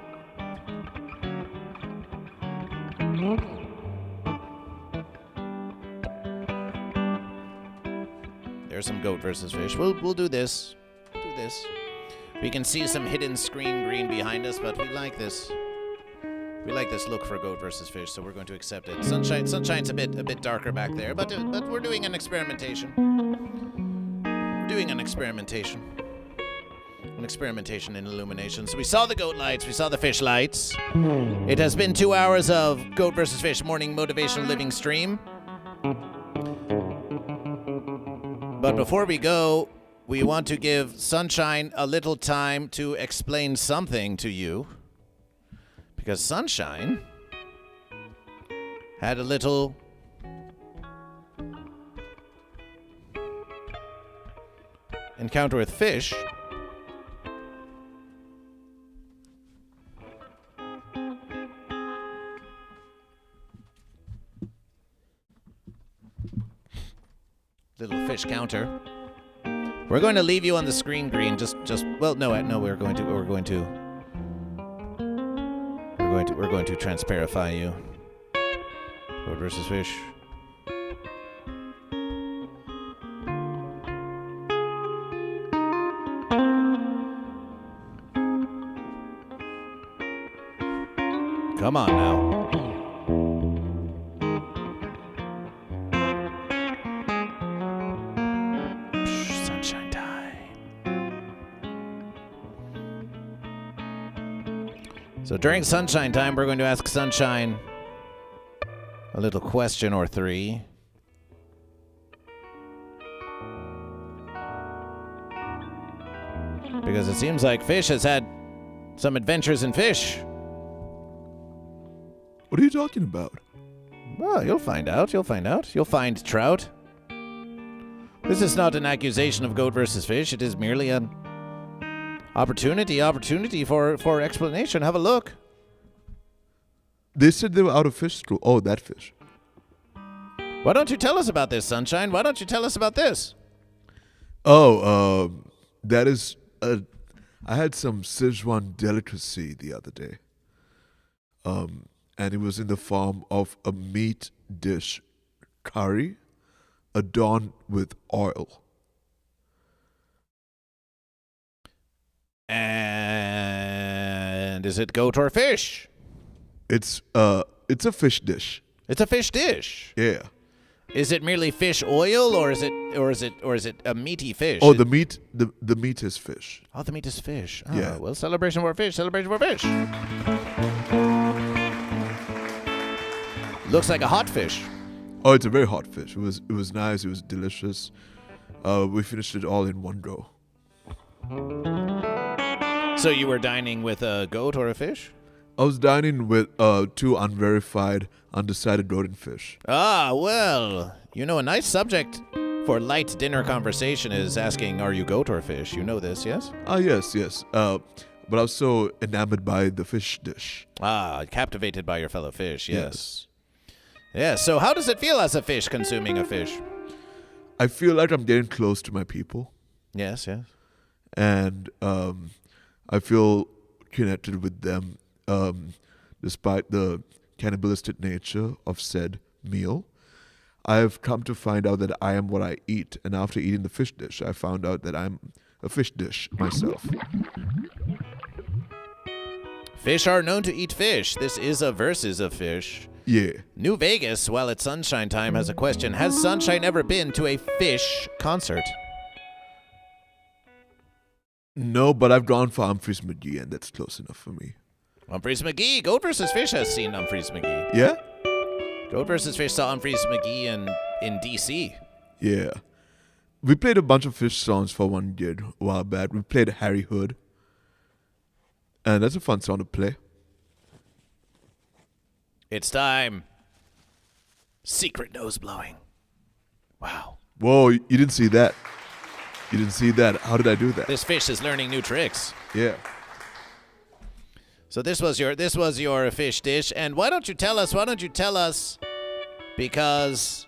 There's some Goat versus Fish. We'll do this. Do this. We can see some hidden screen green behind us, but we like this. We like this look for Goat versus Fish, so we're going to accept it. Sunshine's a bit darker back there, but we're doing an experimentation. We're doing an experimentation. An experimentation in illumination. So we saw the goat lights, we saw the fish lights. It has been 2 hours of Goat versus Fish morning motivational living stream. But before we go, we want to give Sunshine a little time to explain something to you. Because Sunshine had a little encounter with fish. Little fish counter. We're going to leave you on the screen green. We're going to transparify you. Goat versus Fish. Come on now. Sunshine time. So during Sunshine time, we're going to ask Sunshine a little question or three. Because it seems like Fish has had some adventures in fish. What are you talking about? Well, you'll find out. You'll find trout. This is not an accusation of goat versus fish. It is merely an opportunity for explanation. Have a look. They said they were out of fish. Oh, that fish. Why don't you tell us about this, Sunshine? Why don't you tell us about this? Oh, that is... I had some Sichuan delicacy the other day. And it was in the form of a meat dish curry adorned with oil. And is it goat or fish? It's a fish dish. It's a fish dish. Yeah. Is it merely fish oil, or is it a meaty fish? Oh, the meat is fish. Oh, the meat is fish. Oh, Yeah. Well, celebration for fish. Looks like a hot fish. Oh, it's a very hot fish. It was nice. It was delicious. We finished it all in one go. So you were dining with a goat or a fish? I was dining with two unverified, undecided rodent fish. Ah, well, a nice subject for light dinner conversation is asking, are you goat or fish? You know this, yes? Yes. But I was so enamored by the fish dish. Ah, captivated by your fellow fish, yes. Yes, so how does it feel as a fish consuming a fish? I feel like I'm getting close to my people. Yes. And I feel connected with them despite the cannibalistic nature of said meal. I have come to find out that I am what I eat, and after eating the fish dish, I found out that I'm a fish dish myself. Fish are known to eat fish. This is a versus of fish. Yeah. New Vegas, while it's Sunshine Time, has a question. Has Sunshine ever been to a fish concert? No, but I've gone for Humphreys McGee, and that's close enough for me. Humphreys McGee. Goat vs. Fish has seen Humphreys McGee. Yeah? Goat vs. Fish saw Humphreys McGee in D.C. Yeah. We played a bunch of fish songs for one gig a while back. We played Harry Hood. And that's a fun song to play. It's time. Secret nose blowing. Wow. Whoa, you didn't see that. How did I do that? This fish is learning new tricks. Yeah. So this was your fish dish, and why don't you tell us, because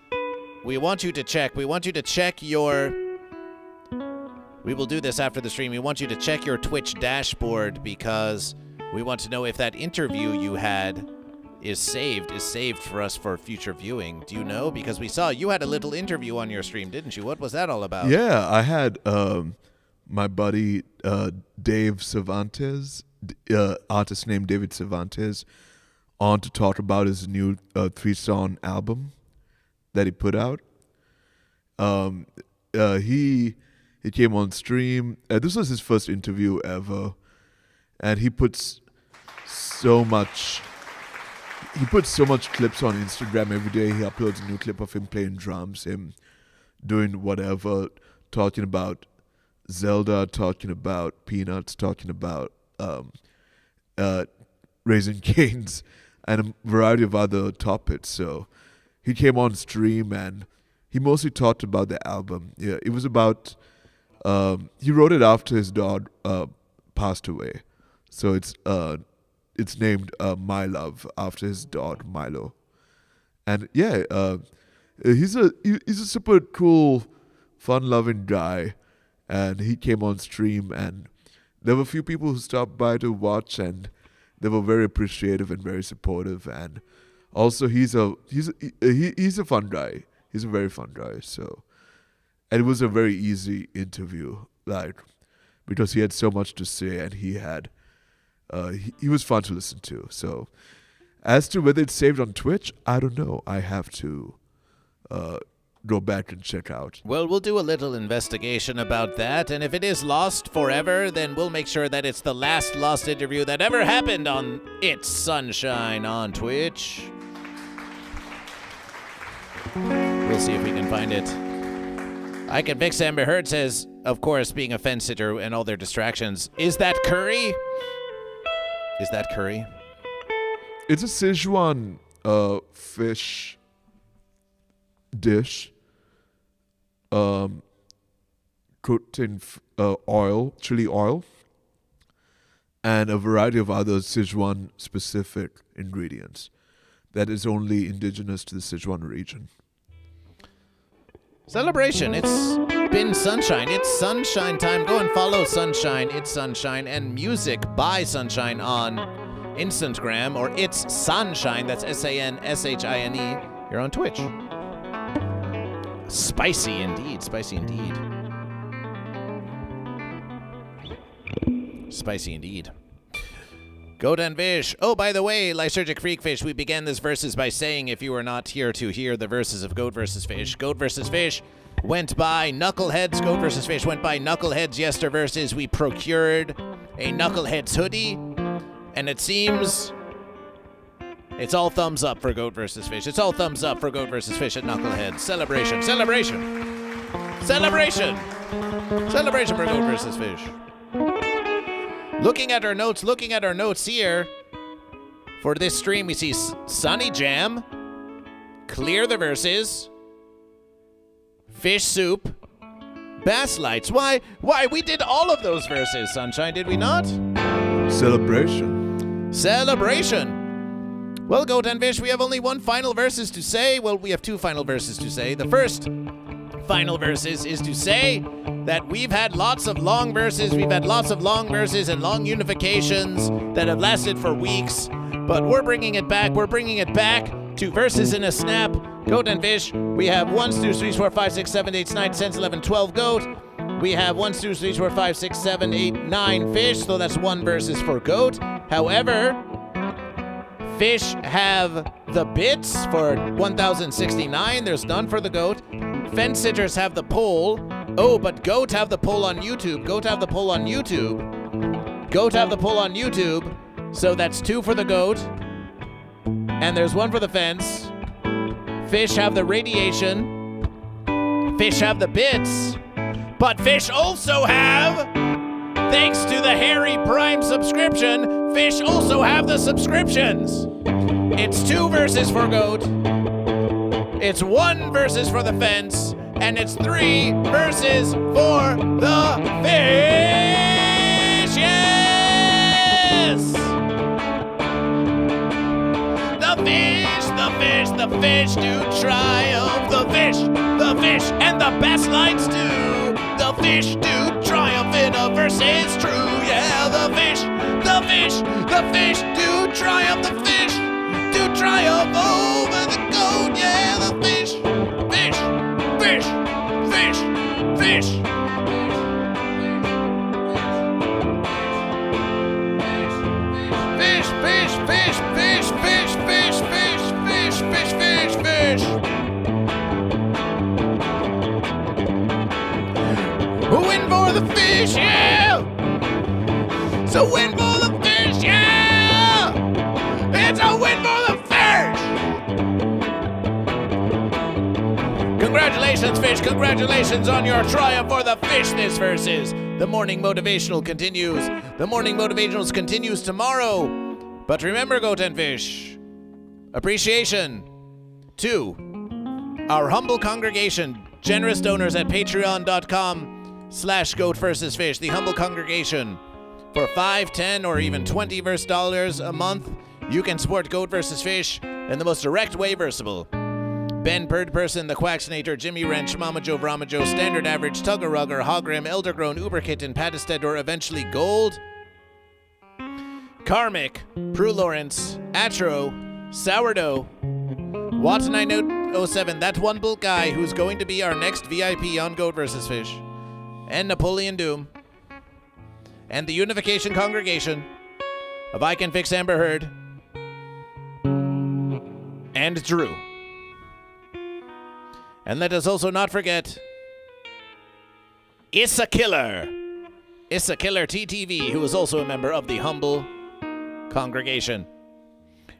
we want you to check your, we will do this after the stream, we want you to check your Twitch dashboard, because we want to know if that interview you had is saved for us for future viewing. Do you know? Because we saw you had a little interview on your stream, didn't you? What was that all about? Yeah, I had my buddy Dave Cervantes, artist named David Cervantes, on to talk about his new 3-song album that he put out. He came on stream. This was his first interview ever, and he puts so much clips on Instagram every day. He uploads a new clip of him playing drums, him doing whatever, talking about Zelda, talking about Peanuts, talking about Raising Cane's, and a variety of other topics. So he came on stream and he mostly talked about the album. Yeah, it was about, he wrote it after his dog passed away. So it's named My Love after his dog Milo. And yeah, he's a super cool, fun-loving guy. And he came on stream, and there were a few people who stopped by to watch, and they were very appreciative and very supportive. And also, he's a fun guy. He's a very fun guy. So, and it was a very easy interview, because he had so much to say, and he was fun to listen to. So, as to whether it's saved on Twitch, I don't know. I have to go back and check out. Well, we'll do a little investigation about that, and if it is lost forever, then we'll make sure that it's the last lost interview that ever happened on It's Sunshine on Twitch. We'll see if we can find it. I Can Fix Amber Heard says, of course, being a fence sitter and all their distractions. Is that curry? Is that curry? It's a Sichuan fish dish cooked in oil, chili oil, and a variety of other Sichuan-specific ingredients that is only indigenous to the Sichuan region. Celebration. It's been sunshine. It's sunshine time. Go and follow Sunshine. It's Sunshine and music by Sunshine on Instagram, or It's Sunshine. That's SANSHINE. You're on Twitch. Spicy indeed. Spicy indeed. Spicy indeed. Goat and Fish. Oh, by the way, Lysergic Freakfish, we began this verses by saying, if you were not here to hear the verses of Goat vs. Fish, Goat vs. Fish went by Knuckleheads. Goat vs. Fish went by Knuckleheads yester versus. We procured a Knuckleheads hoodie, and it seems it's all thumbs up for Goat vs. Fish. It's all thumbs up for Goat vs. Fish at Knuckleheads. Celebration. Celebration. Celebration. Celebration for Goat vs. Fish. Looking at our notes here, for this stream, we see Sunny Jam, Clear the Verses, Fish Soup, Bass Lights. Why? We did all of those verses, Sunshine, did we not? Celebration. Celebration. Well, Goat and Fish, we have only one final verses to say. Well, we have two final verses to say. The first final verses is to say that we've had lots of long verses. We've had lots of long verses and long unifications that have lasted for weeks. But we're bringing it back. We're bringing it back to verses in a snap. Goat and Fish. We have 1, 2, 3, 4, 5, 6, 7, 8, 9, 10, 11, 12 goat. We have 1, 2, 3, 4, 5, 6, 7, 8, 9 fish. So that's one verses for goat. However, fish have the bits for 1,069. There's none for the goat. Fence sitters have the poll. Oh, but goat have the poll on YouTube. Goat have the poll on YouTube. Goat have the poll on YouTube. So that's 2 for the goat. And there's 1 for the fence. Fish have the radiation. Fish have the bits. But fish also have, thanks to the Harry Prime subscription, fish also have the subscriptions. It's 2 verses for goat. It's 1 verses for the fence, and it's 3 verses for the fish. Yes! The fish do triumph. The fish, and the best lights do. The fish do triumph in a versus true. Yeah, the fish do triumph. The fish do triumph over the goat. Yeah, the fish. Fish. Win for the fish, yeah! So win for the fish, yeah! It's a win for the fish! Congratulations, fish. Congratulations on your triumph for the fish this versus. The morning motivational continues. The morning motivationals continues tomorrow. But remember, Goat and Fish, appreciation to our humble congregation, generous donors at patreon.com/GoatVsFish, the humble congregation. For $5, $10, or even $20 a month, you can support Goat vs. Fish in the most direct way versable. Ben Birdperson, The Quacksnator, Jimmy Wrench, Mama Joe, Brahma Joe, Standard Average, Tugger Rugger, Hogrim, Eldergrown, Uberkitten, Patisted, or eventually Gold. Karmic, Prue Lawrence, Atro, Sourdough, Watson907, that one bull guy who's going to be our next VIP on Goat vs. Fish, and Napoleon Doom, and the Unification Congregation of I Can Fix Amber Heard, and Drew. And let us also not forget Issa Killer TTV, who is also a member of the humble congregation.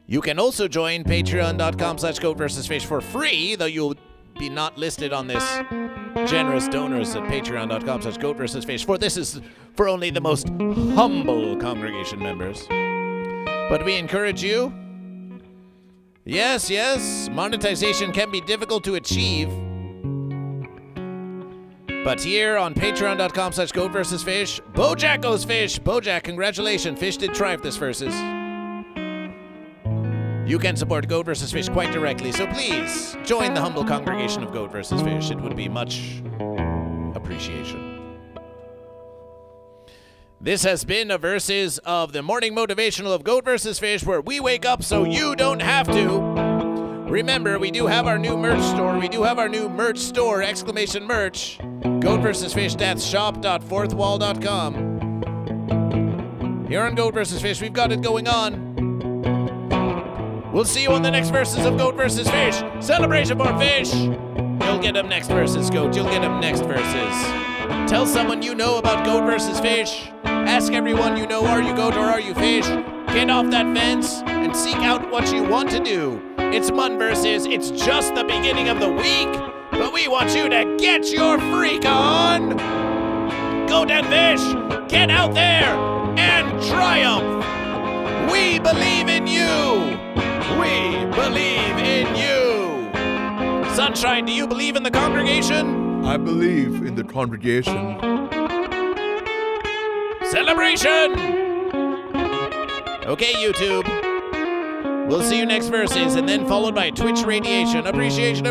You can also join patreon.com/GoatVsFish for free, though you'll be not listed on this generous donors at patreon.com/GoatVsFish, for this is for only the most humble congregation members. But we encourage you. Yes, monetization can be difficult to achieve. But here on patreon.com/GoatVsFish, Bojack goes fish. Bojack, congratulations. Fish did triumph this versus. You can support Goat vs. Fish quite directly, so please join the humble congregation of Goat vs. Fish. It would be much appreciation. This has been a versus of the morning motivational of Goat vs. Fish, where we wake up so you don't have to. Remember, we do have our new merch store. Exclamation merch. Goat vs. Fish, that's shop.fourthwall.com. Here on Goat vs. Fish, we've got it going on. We'll see you on the next verses of Goat vs. Fish. Celebration for fish. You'll get them next verses, Goat. You'll get them next verses. Tell someone you know about Goat vs. Fish. Ask everyone you know, are you goat or are you fish? Get off that fence and seek out what you want to do. It's Mun versus. It's just the beginning of the week, but we want you to get your freak on. Goat and Fish, get out there and triumph. We believe in you. We believe in you. Sunshine, do you believe in the congregation? I believe in the congregation. Celebration! Okay, YouTube. We'll see you next verses, and then followed by Twitch radiation. Appreciation.